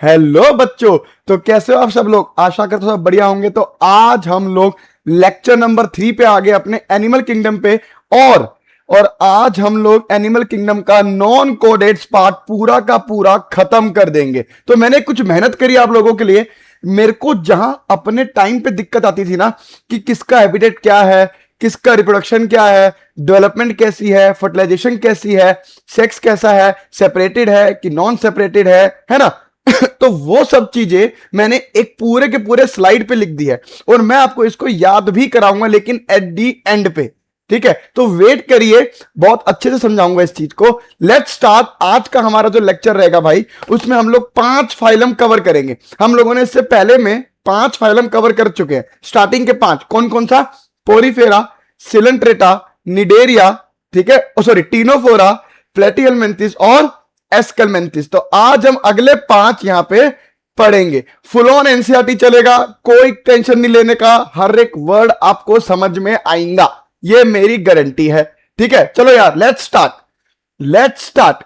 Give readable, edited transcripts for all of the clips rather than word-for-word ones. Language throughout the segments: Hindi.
हेलो बच्चों। तो कैसे हो आप सब लोग? आशा करते हो सब बढ़िया होंगे। तो आज हम लोग लेक्चर नंबर 3 पे आ गए अपने एनिमल किंगडम पे। और आज हम लोग एनिमल किंगडम का नॉन कोडेट्स पार्ट पूरा का पूरा खत्म कर देंगे। तो मैंने कुछ मेहनत करी आप लोगों के लिए। मेरे को जहां अपने टाइम पे दिक्कत आती थी ना कि किसका हैबिटेट क्या है, किसका रिप्रोडक्शन क्या है, डेवलपमेंट कैसी है, फर्टिलाइजेशन कैसी है, सेक्स कैसा है, सेपरेटेड है कि नॉन सेपरेटेड है ना। तो वो सब चीजें मैंने एक पूरे के पूरे स्लाइड पे लिख दी है और मैं आपको इसको याद भी कराऊंगा, लेकिन एट दी एंड पे। ठीक है, तो वेट करिए, बहुत अच्छे से समझाऊंगा इस चीज को। Let's start. आज का हमारा जो लेक्चर रहेगा भाई, उसमें हम लोग 5 फाइलम कवर करेंगे। हम लोगों ने इससे पहले में 5 फाइलम कवर कर चुके हैं। स्टार्टिंग के 5 कौन कौन सा? पोरीफेरा, सिलेंट्रेटा, निडेरिया, ठीक है, सॉरी टीनोफोरा, प्लेटियलमेंथिस और एस्कलमेंथिस। तो आज हम अगले 5 यहां पे पढ़ेंगे। फुल ऑन एनसीईआरटी चलेगा, कोई टेंशन नहीं लेने का, हर एक वर्ड आपको समझ में आएगा, ये मेरी गारंटी है। ठीक है, चलो यार लेट्स स्टार्ट।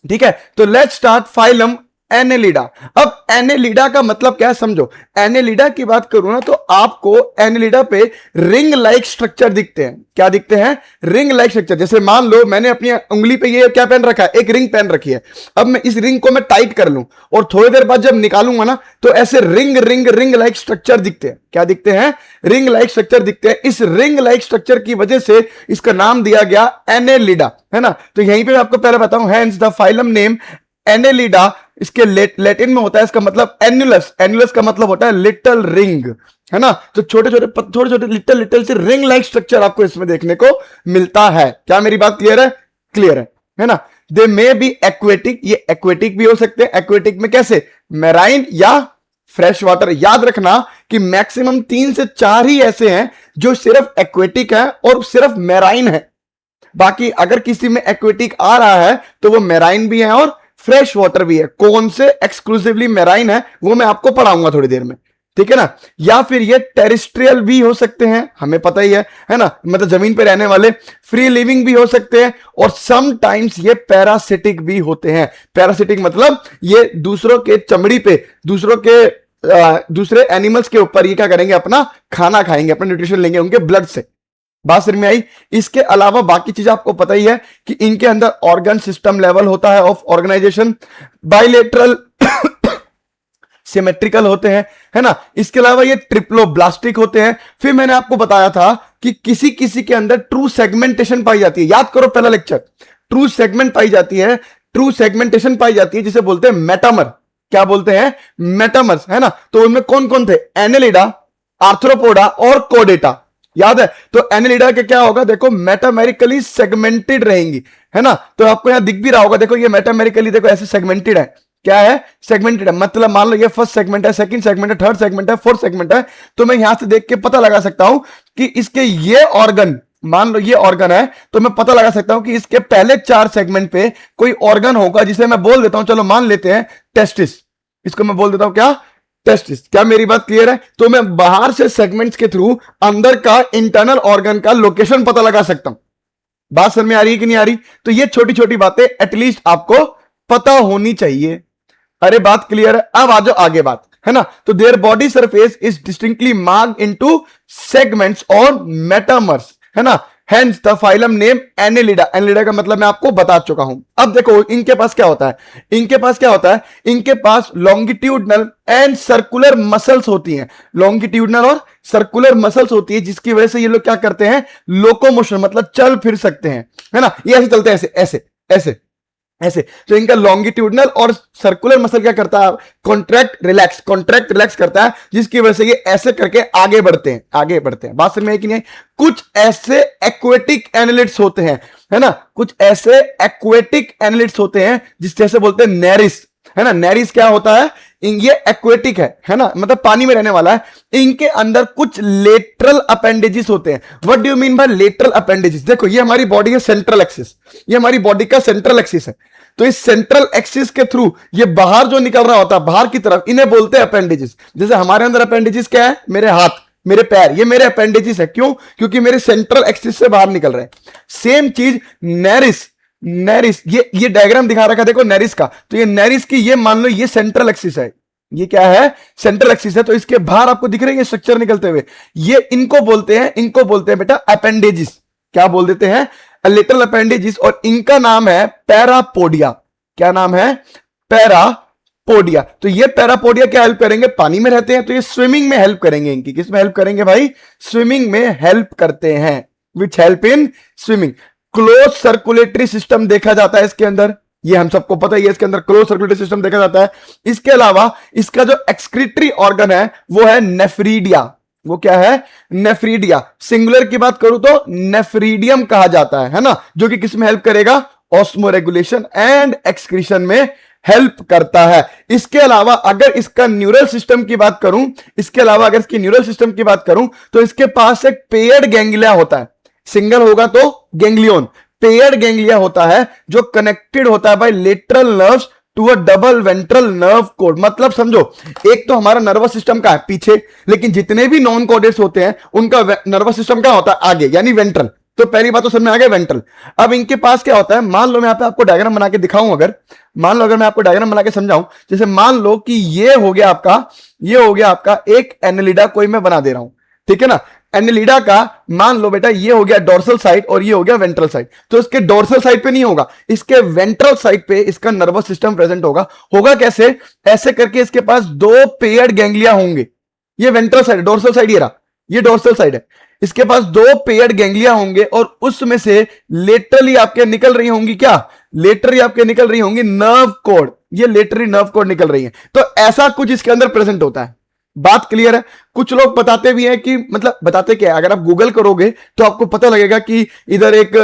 ठीक है, तो लेट्स स्टार्ट फाइलम एनेलिडा। अब एनेलिडा का मतलब क्या है समझो। एनेलिडा की बात करूं ना तो आपको एनेलिडा पे रिंग लाइक स्ट्रक्चर दिखते हैं। क्या दिखते हैं? Ring like structure. जैसे मान लो मैंने अपनी उंगली पे ये क्या पहन रखा है, एक रिंग पहन रखी है। अब मैं इस रिंग को मैं टाइट कर लूं और थोड़ी देर बाद जब निकालूंगा ना तो ऐसे ring ring ring like structure दिखते हैं। क्या दिखते हैं? रिंग लाइक स्ट्रक्चर दिखते हैं। इस रिंग लाइक स्ट्रक्चर की वजह से इसका नाम दिया गया एनेलिडा, है ना। तो यहीं पे आपको पहले बताऊं, hence the phylum name Annelida. इसके लैटिन में होता है, इसका मतलब एन्युलस। एन्युलस का मतलब होता है लिटिल रिंग, है ना। तो छोटे छोटे लिटिल से रिंग लाइक स्ट्रक्चर आपको इसमें देखने को मिलता है। क्या मेरी बात क्लियर है? क्लियर है ना। दे मे बी एक्वेटिक, ये एक्वेटिक भी हो सकते हैं। एक्वेटिक में कैसे? मैराइन या फ्रेश वाटर। याद रखना कि मैक्सिमम 3 से 4 ही ऐसे हैं जो सिर्फ एक्वेटिक है और सिर्फ मैराइन है। बाकी अगर किसी में एक्वेटिक आ रहा है तो वो मैराइन भी है और फ्रेश वाटर भी है। कौन से एक्सक्लूसिवली मैराइन है वो मैं आपको पढ़ाऊंगा थोड़ी देर में, ठीक है ना। या फिर ये टेरेस्ट्रियल भी हो सकते हैं, हमें पता ही है ना, मतलब जमीन पे रहने वाले। फ्री लिविंग भी हो सकते हैं और समटाइम्स ये पैरासिटिक भी होते हैं। पैरासिटिक मतलब ये दूसरों के चमड़ी पे, दूसरे एनिमल्स के ऊपर ये क्या करेंगे, अपना खाना खाएंगे, अपना न्यूट्रिशन लेंगे उनके ब्लड से। बात समझ में आई? इसके अलावा बाकी चीजें आपको पता ही है कि इनके अंदर ऑर्गन सिस्टम लेवल होता है ऑफ ऑर्गेनाइजेशन, बाइलेटरल सिमेट्रिकल होते हैं, है ना। इसके अलावा ये ट्रिप्लोब्लास्टिक होते हैं। फिर मैंने आपको बताया था कि किसी किसी के अंदर ट्रू सेगमेंटेशन पाई जाती है। याद करो पहला लेक्चर, ट्रू सेगमेंट पाई जाती है, ट्रू सेगमेंटेशन पाई जाती है, जिसे बोलते हैं मेटामर। क्या बोलते हैं? मेटामर्स, है ना। तो उनमें कौन कौन थे? एनेलिडा, आर्थ्रोपोडा और कोडेटा। याद है? तो एनेलिडा के क्या होगा, देखो मेटामेरिकली सेगमेंटेड रहेंगी, है ना। तो आपको यहां दिख भी रहा होगा, देखो ये मेटामेरिकली देखो ऐसे सेगमेंटेड है। क्या है? सेगमेंटेड है। मतलब मान लो ये फर्स्ट सेगमेंट है, सेकंड सेगमेंट है, थर्ड सेगमेंट है, फोर्थ सेगमेंट है। तो मैं यहां से देख के पता लगा सकता हूं कि इसके ये ऑर्गन, मान लो ये ऑर्गन है, तो मैं पता लगा सकता हूं कि इसके पहले 4 सेगमेंट पे कोई ऑर्गन होगा जिसे मैं बोल देता हूं, चलो मान लेते हैं टेस्टिस। इसको मैं बोल देता हूं क्या? टेस्टिस। क्या मेरी बात क्लियर है? तो मैं बाहर से सेगमेंट्स के थ्रू अंदर का इंटरनल ऑर्गन का लोकेशन पता लगा सकता हूं। बात समझ में आ रही है कि नहीं आ रही? तो ये छोटी छोटी बातें एटलीस्ट आपको पता होनी चाहिए। अरे बात क्लियर है? अब आ जाओ आगे बात, है ना। तो their body surface is distinctly marked into segments और मेटामर्स, है ना। Hence the phylum name Annelida. Annelida का मतलब मैं आपको बता चुका हूं। अब देखो इनके पास क्या होता है, इनके पास लॉन्गिट्यूडनल एंड सर्कुलर मसल्स होती हैं। लॉन्गिट्यूडनल और सर्कुलर मसल्स होती है, जिसकी वजह से ये लोग क्या करते हैं, लोकोमोशन, मतलब चल फिर सकते हैं, है ना। ये ऐसे चलते हैं, ऐसे ऐसे ऐसे ऐसे। तो इनका लॉन्गिट्यूडनल और सर्कुलर मसल क्या करता है, कॉन्ट्रैक्ट रिलैक्स करता है, जिसकी वजह से ये ऐसे करके आगे बढ़ते हैं। बात समझ में है कि नहीं? कुछ ऐसे एक्वेटिक एनालिट्स होते हैं, है ना, कुछ ऐसे एक्वेटिक एनालिट्स होते हैं जिस जैसे बोलते हैं नेरिस, है ना। नेरिस क्या होता है? ये एक्वेटिक है ना, मतलब पानी में रहने वाला है। इनके अंदर कुछ लेटरल अपेंडेजेस होते हैं। What do you mean by lateral appendages? देखो ये हमारी बॉडी का सेंट्रल एक्सिस, ये हमारी बॉडी का सेंट्रल एक्सिस है। तो इस सेंट्रल एक्सिस के थ्रू ये बाहर जो निकल रहा होता है, बाहर की तरफ, इन्हें बोलते हैं अपेंडेजेस। जैसे हमारे अंदर अपेंडेजेस क्या है? मेरे हाथ, मेरे पैर, ये मेरे अपेंडेजेस है। क्यों? क्योंकि मेरे सेंट्रल एक्सिस से बाहर निकल रहे हैं। सेम चीज नेरिस, नेरिस, ये डायग्राम दिखा रखा देखो नेरिस का, तो ये नेरिस की ये मान लो ये सेंट्रल एक्सिस है, ये क्या है सेंट्रल एक्सिस है, तो इसके बाहर आपको दिख रहे हैं स्ट्रक्चर निकलते हुए, ये इनको बोलते हैं बेटा अपेंडेजिस। क्या बोल देते हैं? लिटिल अपेंडेजिस। और इनका नाम है पैरापोडिया। क्या नाम है? पैरापोडिया। तो ये पैरापोडिया क्या हेल्प करेंगे? पानी में रहते हैं तो ये स्विमिंग में हेल्प करेंगे। इनकी किस में हेल्प करेंगे भाई? स्विमिंग में हेल्प करते हैं, which help in swimming. Close circulatory system देखा जाता है इसके अंदर, ये हम सबको पता ही है, इसके अंदर क्लोज सर्कुलेटरी सिस्टम देखा जाता है। इसके अलावा इसका जो एक्सक्रीटरी ऑर्गन है वो है नेफ्रीडिया। वो क्या है? नेफ्रीडिया। सिंगुलर की बात करूं तो नेफ्रीडियम कहा जाता है ना, जो कि किस में हेल्प करेगा? ऑस्मो रेगुलेशन एंड एक्सक्रीशन में हेल्प करता है। इसके अलावा अगर इसका न्यूरल सिस्टम की बात करूं, तो इसके पास एक पेयर्ड गैंग्लिया होता है। सिंगल होगा तो गैंग्लियन, पेयर्ड गैंग्लिया होता है जो कनेक्टेड होता है by lateral nerves to a double ventral nerve cord. मतलब समझो, एक तो हमारा नर्वस सिस्टम का है पीछे, लेकिन जितने भी नॉन कोडेट्स होते हैं उनका नर्वस सिस्टम क्या होता है? आगे, यानी वेंट्रल। तो पहली बात तो समझ में आ गया, वेंट्रल। अब इनके पास क्या होता है? मान लो मैं यहाँ पे आपको डायग्राम बना के दिखाऊं, अगर मैं आपको डायग्राम बना के समझाऊं, जैसे मान लो कि ये हो गया आपका एक एनेलिडा, कोई मैं बना दे रहा हूं, ठीक है ना। एनेलिडा का मान लो बेटा ये हो गया डोर्सल साइड और ये हो गया वेंट्रल साइड। तो इसके डोर्सल साइड पे नहीं होगा, इसके वेंट्रल साइड पे इसका नर्वस सिस्टम प्रेजेंट होगा कैसे? ऐसे करके इसके पास दो पेयर्ड गैंग्लिया होंगे। ये वेंट्रल साइड, डोर्सल साइड ये रहा, ये डोर्सल साइड है। इसके पास दो पेयर्ड गैंग्लिया होंगे और उसमें से लेटरली आपके निकल रही होंगी क्या? लेटरली आपके निकल रही होंगी नर्व कोड। ये लेटरली नर्व कोड निकल रही है। तो ऐसा कुछ इसके अंदर प्रेजेंट होता है। बात क्लियर है? कुछ लोग बताते भी हैं कि, मतलब बताते क्या है, अगर आप गूगल करोगे तो आपको पता लगेगा कि इधर एक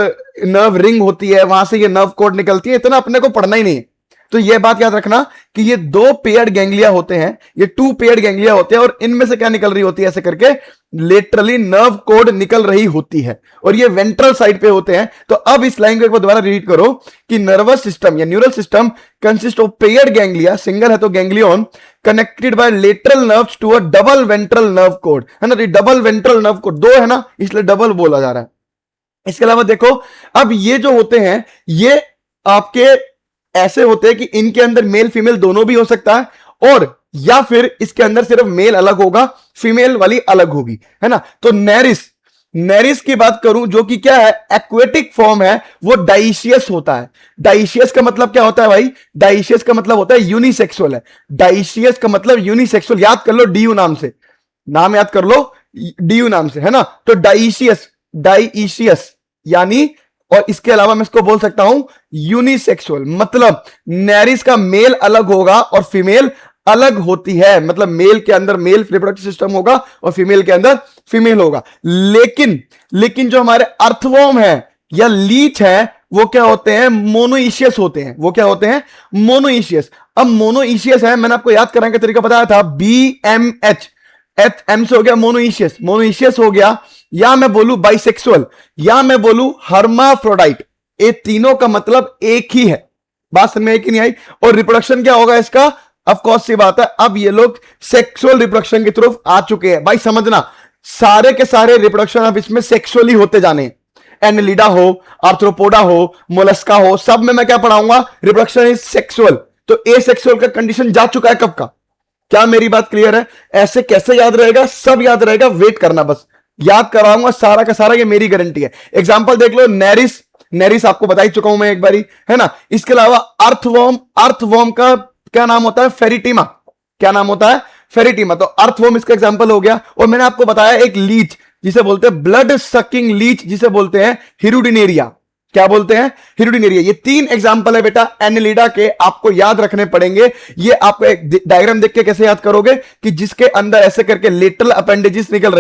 नर्व रिंग होती है, वहां से ये नर्व कोड निकलती है। इतना अपने को पढ़ना ही नहीं है। तो ये बात याद रखना कि ये दो पेयर्ड गैंग्लिया होते हैं, ये टू पेयर्ड गैंग्लिया होते हैं, और इनमें से क्या निकल रही होती है? ऐसे करके लेटरली नर्व कोड निकल रही होती है, और ये वेंट्रल साइड पे होते हैं। तो अब इस लाइन को एक बार दोबारा रीड करो कि नर्वस सिस्टम या neural system consist of paired ganglia, single है तो ganglion, connected by lateral nerves to a double ventral nerve cord, है ना। डबल वेंट्रल नर्व कोड दो है ना, इसलिए डबल बोला जा रहा है। इसके अलावा देखो, अब ये जो होते हैं ये आपके ऐसे होते हैं कि इनके अंदर मेल फीमेल दोनों भी हो सकता है, और या फिर इसके अंदर सिर्फ मेल अलग होगा, फीमेल वाली अलग होगी, है ना। तो नेरिस की बात करूं, जो कि क्या है? एक्वेटिक फॉर्म है, वो डाइशियस होता है। डाइशियस का मतलब क्या होता है भाई? डाइशियस का मतलब होता है यूनिसेक्सुअल है। डाइशियस का मतलब यूनिसेक्सुअल, याद कर लो डीयू नाम से, नाम याद कर लो डीयू नाम से, है ना। तो डाइशियस यानी, और इसके अलावा मैं इसको बोल सकता हूं यूनिसेक्सुअल। मतलब नेरिस का मेल अलग होगा और फीमेल अलग होती है, मतलब मेल के अंदर मेल रिप्रोडक्टिव सिस्टम होगा और फीमेल के अंदर फीमेल होगा। लेकिन जो हमारे अर्थवॉर्म है या लीच है वो क्या होते हैं? मोनोइशियस होते हैं। वो क्या होते हैं? मोनोइशियस। अब मोनोइशियस है, मैंने आपको याद कराने का तरीका बताया था, BMH, एम से हो गया मोनोइशियस हो गया, या मैं बोलूं बाइसेक्सुअल, या मैं बोलूं हर्माफ्रोडाइट। ये तीनों का मतलब एक ही है। बात समझ में एक ही नहीं आई? और रिप्रोडक्शन क्या होगा इसका? ऑफ कोर्स सी बात है, अब ये लोग सेक्सुअल रिप्रोडक्शन की तरफ आ चुके हैं। भाई समझना, सारे के सारे रिप्रोडक्शन अब इसमें सेक्सुअली होते जाने। एनेलिडा हो, आर्थ्रोपोडा हो, मोलस्का हो, सब में मैं क्या पढ़ाऊंगा? Reproduction is sexual. तो ए सेक्सुअल का कंडीशन जा चुका है कब का? क्या मेरी बात क्लियर है? ऐसे कैसे याद रहेगा? सब याद रहेगा, वेट करना, बस याद कराऊंगा सारा का सारा, ये मेरी गारंटी है। एग्जांपल देख लो, नेरिस आपको बता ही चुका हूं मैं एक बारी, है ना। इसके अलावा अर्थवॉर्म का क्या नाम होता है? फेरिटीमा। क्या नाम होता है? फेरिटीमा। तो अर्थवॉर्म इसका एग्जांपल हो गया। और मैंने आपको बताया एक लीच जिसे बोलते हैं ब्लड सकिंग लीच, जिसे बोलते हैं हिरुडिनेरिया। क्या बोलते हैं? हिरुडिनेरिया। ये तीन एग्जांपल है बेटा एनेलिडा के, आपको याद रखने पड़ेंगे। ये आपको एक डायग्राम देख के कैसे याद करोगे कि जिसके अंदर ऐसे करके लेटरल अपेंडेजेस निकल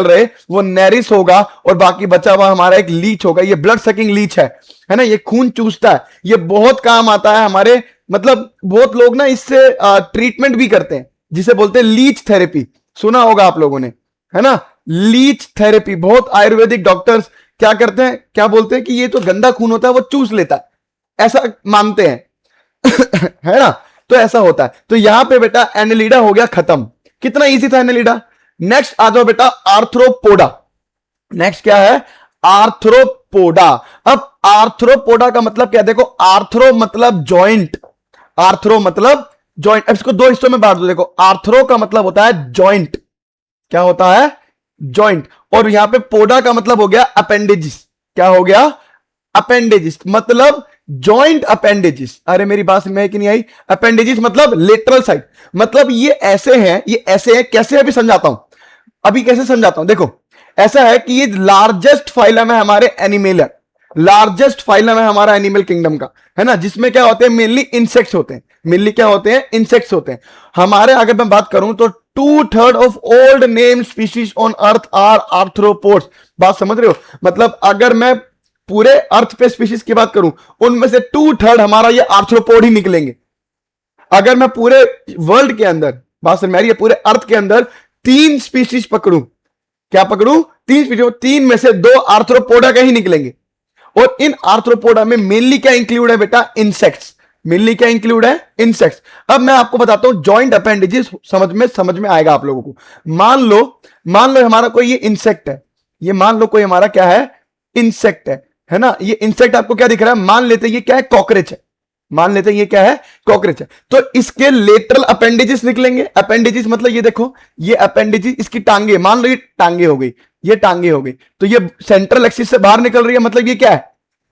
रहे, वो नेरिस होगा, और बाकी बचा हुआ हमारा एक लीच होगा। ये ब्लड सकिंग लीच है ना। ये खून चूसता है, ये बहुत काम आता है हमारे, मतलब बहुत लोग ना इससे ट्रीटमेंट भी करते हैं, जिसे बोलते हैं लीच थेरेपी। सुना होगा आप लोगों ने, है ना, लीच थेरेपी। बहुत आयुर्वेदिक डॉक्टर्स क्या करते हैं, क्या बोलते हैं कि ये तो गंदा खून होता है, वो चूस लेता है, ऐसा मानते हैं है ना। तो ऐसा होता है। तो यहां पे बेटा एनेलिडा हो गया खत्म। कितना इजी था एनेलिडा। नेक्स्ट आ जाओ बेटा आर्थ्रोपोडा। नेक्स्ट क्या है? आर्थ्रोपोडा। अब आर्थ्रोपोडा का मतलब क्या, देखो आर्थ्रो मतलब जॉइंट, आर्थ्रो मतलब जॉइंट। अब इसको दो हिस्सों में बांट दो, देखो आर्थ्रो का मतलब होता है जॉइंट, क्या होता है, जॉइंट, और यहां पे पोडा का मतलब हो गया अपेंडेजिस, क्या हो गया, अपेंडेजिस, मतलब जॉइंट अपेंडेजिस। अरे मेरी बात में कि नहीं आई, अपेंडेजिस मतलब लेटरल साइड, मतलब ये ऐसे हैं, ये ऐसे हैं, कैसे अभी समझाता हूं, अभी कैसे समझाता हूं। देखो ऐसा है कि ये लार्जेस्ट फाइलम है हमारे एनिमेल, लार्जेस्ट फाइलम है हमारा एनिमल किंगडम का, है ना, जिसमें क्या होते हैं, मेनली इंसेक्ट्स होते हैं, मेनली क्या होते हैं, इंसेक्ट्स होते हैं हमारे। अगर मैं बात करूं तो 2/3 of old name species on earth are arthropods. बात समझ रहे हो, मतलब अगर मैं पूरे अर्थ पे स्पीशीज की बात करूं, उनमें से 2/3 हमारा ये आर्थ्रोपोड ही निकलेंगे। अगर मैं पूरे वर्ल्ड के अंदर, बात समझ में आ रही है, पूरे अर्थ के अंदर 3 स्पीशीज पकड़ूं, क्या पकड़ूं, 3 स्पीशीज, 3 में से 2 आर्थ्रोपोडा के ही निकलेंगे। और इन आर्थ्रोपोडा में मेनली क्या इंक्लूड है बेटा, इंसेक्ट्स, मेनली क्या इंक्लूड है, इंसेक्ट्स। अब मैं आपको बताता हूं जॉइंट अपेंडेजेस, समझ में आएगा आप लोगों को। मान लो हमारा कोई ये इंसेक्ट है, ये मान लो कोई हमारा क्या है, इंसेक्ट है ना, ये इंसेक्ट आपको क्या दिख रहा है, मान लेते ये क्या है, कॉकरोच है, मान लेते ये क्या है, कॉकरोच है, तो इसके लेटरल अपेंडेजेस निकलेंगे। अपेंडेजेस मतलब ये देखो, ये अपेंडेजेस, इसकी टांगे, मान लो ये टांगे हो गई, ये टांगे हो गई, तो ये सेंट्रल एक्सिस से बाहर निकल रही है, मतलब ये क्या है,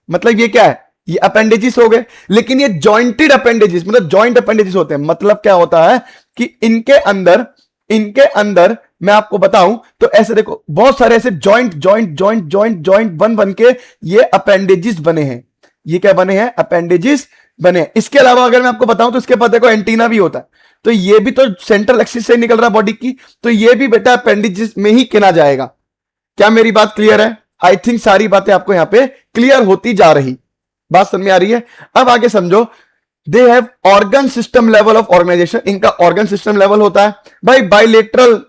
मतलब ये क्या है, ये अपेंडेजेस हो गए। लेकिन ये जॉइंटेड अपेंडेजेस, मतलब जॉइंट अपेंडेजेस होते हैं, मतलब क्या होता है कि इनके अंदर मैं आपको बताऊं तो ऐसे देखो, बहुत सारे ऐसे joint joint joint joint joint बन के ये अपेंडेजेस बने हैं, ये क्या बने हैं, अपेंडेजेस बने हैं। इसके अलावा अगर मैं आपको बताऊं तो इसके पास देखो एंटीना भी होता है, तो ये भी तो सेंट्रल एक्सिस से निकल रहा है बॉडी की, तो ये भी बेटा अपेंडेजेस में ही गिना जाएगा। क्या मेरी बात क्लियर है, आई थिंक सारी बातें आपको यहां पे क्लियर होती जा रही, बात समझ में आ रही है। अब आगे समझो, they have organ system level of organisation, इनका ऑर्गन सिस्टम लेवल होता है भाई, बाइलेटरल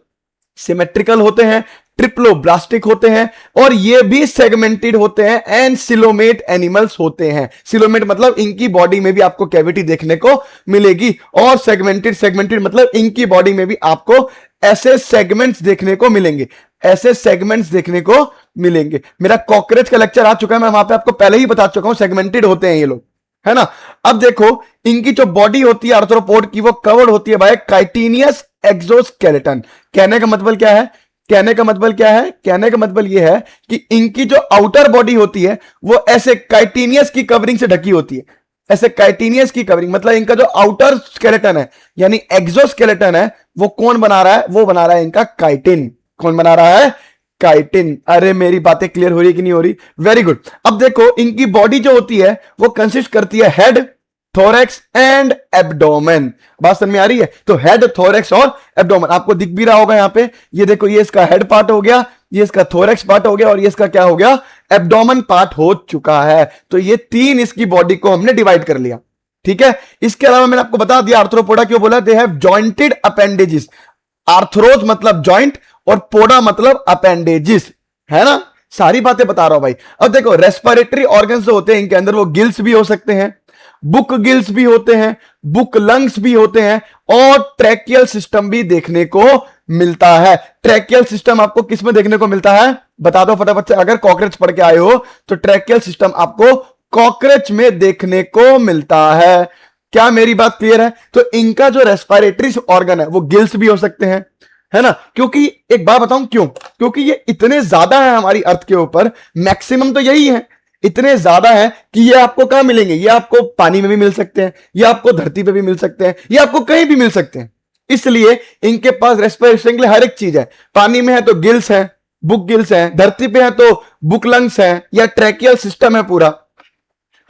सिमेट्रिकल होते हैं, ट्रिप्लोब्लास्टिक होते हैं, और ये भी सेगमेंटेड होते हैं, एंड सिलोमेट एनिमल्स होते हैं। सिलोमेट मतलब इनकी बॉडी में भी आपको कैविटी देखने को मिलेगी, और सेगमेंटेड मतलब इनकी बॉडी में भी आपको ऐसे सेगमेंट्स देखने को मिलेंगे, ऐसे सेगमेंट्स देखने को मिलेंगे। मेरा कॉकरोच का लेक्चर आ चुका है, मैं वहां पे आपको पहले ही बता चुका हूं, सेगमेंटेड होते हैं ये लोग, है ना। अब देखो इनकी जो बॉडी होती है आर्थ्रोपोड की, वो कवर्ड होती है बाय काइटिनियस एक्सोस्केलेटन। कहने का मतलब क्या है, कहने का मतलब क्या है, कहने का मतलब यह है कि इनकी जो आउटर बॉडी होती है वो ऐसे काइटिनियस की कवरिंग से ढकी होती है, ऐसे काइटिनियस की कवरिंग, मतलब इनका जो आउटर स्केलेटन है यानी एक्सोस्केलेटन है, वो कौन बना रहा है, वो बना रहा है इनका काइटिन। कौन बना रहा है, काइटिन। अरे मेरी बातें क्लियर हो रही कि नहीं हो रही, वेरी गुड। अब देखो इनकी बॉडी जो होती है वो कंसिस्ट करती है हेड, थोरैक्स एंड एब्डोमेन। बात समझ में आ रही है, तो हेड, थोरैक्स और एब्डोमेन आपको दिख भी रहा होगा यहां पे, ये देखो ये इसका हेड पार्ट हो गया, ये इसका थोरैक्स पार्ट हो गया, और ये इसका क्या हो गया, एब्डोमेन पार्ट हो चुका है। तो ये 3 इसकी बॉडी को हमने डिवाइड कर लिया, ठीक है। इसके अलावा मैंने आपको बता दिया आर्थ्रोपोडा क्यों बोला, दे हैव जॉइंटेड अपेंडेजेस। आर्थ्रोज मतलब जॉइंट और पोडा मतलब अपेंडेजेस, है ना, सारी बातें बता रहा हूं भाई। अब देखो रेस्पिरेटरी ऑर्गन्स जो होते हैं इनके अंदर, वो गिल्स भी हो सकते हैं, बुक गिल्स भी होते हैं, बुक लंग्स भी होते हैं, और ट्रैकियल सिस्टम भी देखने को मिलता है। ट्रैकियल सिस्टम आपको किस में देखने को मिलता है, बता दो फटाफट से, अगर कॉकरोच पढ़ के आए हो तो ट्रैकियल सिस्टम आपको कॉकरोच में देखने को मिलता है। क्या मेरी बात क्लियर है। तो इनका जो रेस्पिरेटरी ऑर्गन है वो गिल्स भी हो सकते हैं, है ना, क्योंकि एक बात बताऊं क्यों, क्योंकि ये इतने ज्यादा है हमारी अर्थ के ऊपर, मैक्सिमम तो यही है, इतने ज्यादा है कि ये आपको कहां मिलेंगे, ये आपको पानी में भी मिल सकते हैं, ये आपको धरती पे भी मिल सकते हैं, ये आपको कहीं भी मिल सकते हैं। इसलिए इनके पास रेस्पिरेशन के लिए हर एक चीज है, पानी में है तो गिल्स है, बुक गिल्स है, धरती पे है तो बुक लंग्स है, या ट्रैकियल सिस्टम है पूरा,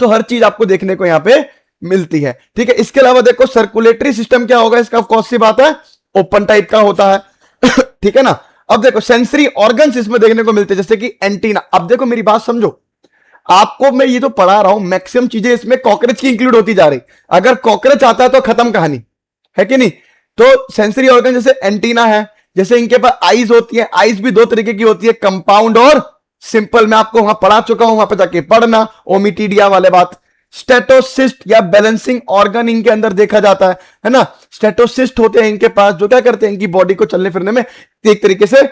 तो हर चीज आपको देखने को यहां पे मिलती है, ठीक है। इसके अलावा देखो सर्कुलेटरी सिस्टम क्या होगा इसका, कौन सी बात है, ओपन टाइप का होता है ठीक है ना। अब देखो सेंसरी ऑर्गन्स इसमें देखने को मिलते हैं, जैसे कि एंटीना। अब देखो मेरी बात समझो, आपको मैं ये तो पढ़ा रहा हूं, मैक्सिमम चीजें इसमें कॉकरोच की इंक्लूड होती जा रही, अगर कॉकरोच आता है तो खत्म कहानी है कि नहीं। तो सेंसरी ऑर्गन जैसे एंटीना है, जैसे इनके पास आईज होती है, आईज भी 2 तरीके की होती है, कंपाउंड और सिंपल। मैं आपको वहां पढ़ा चुका हूं, वहां पे जाके पढ़ना, ओमिटीडिया वाले बात। स्टेटोसिस्ट या बैलेंसिंग ऑर्गन इनके अंदर देखा जाता है ना। स्टेटोसिस्ट होते हैं इनके पास, जो क्या करते हैं, इनकी बॉडी को चलने फिरने में एक तरीके से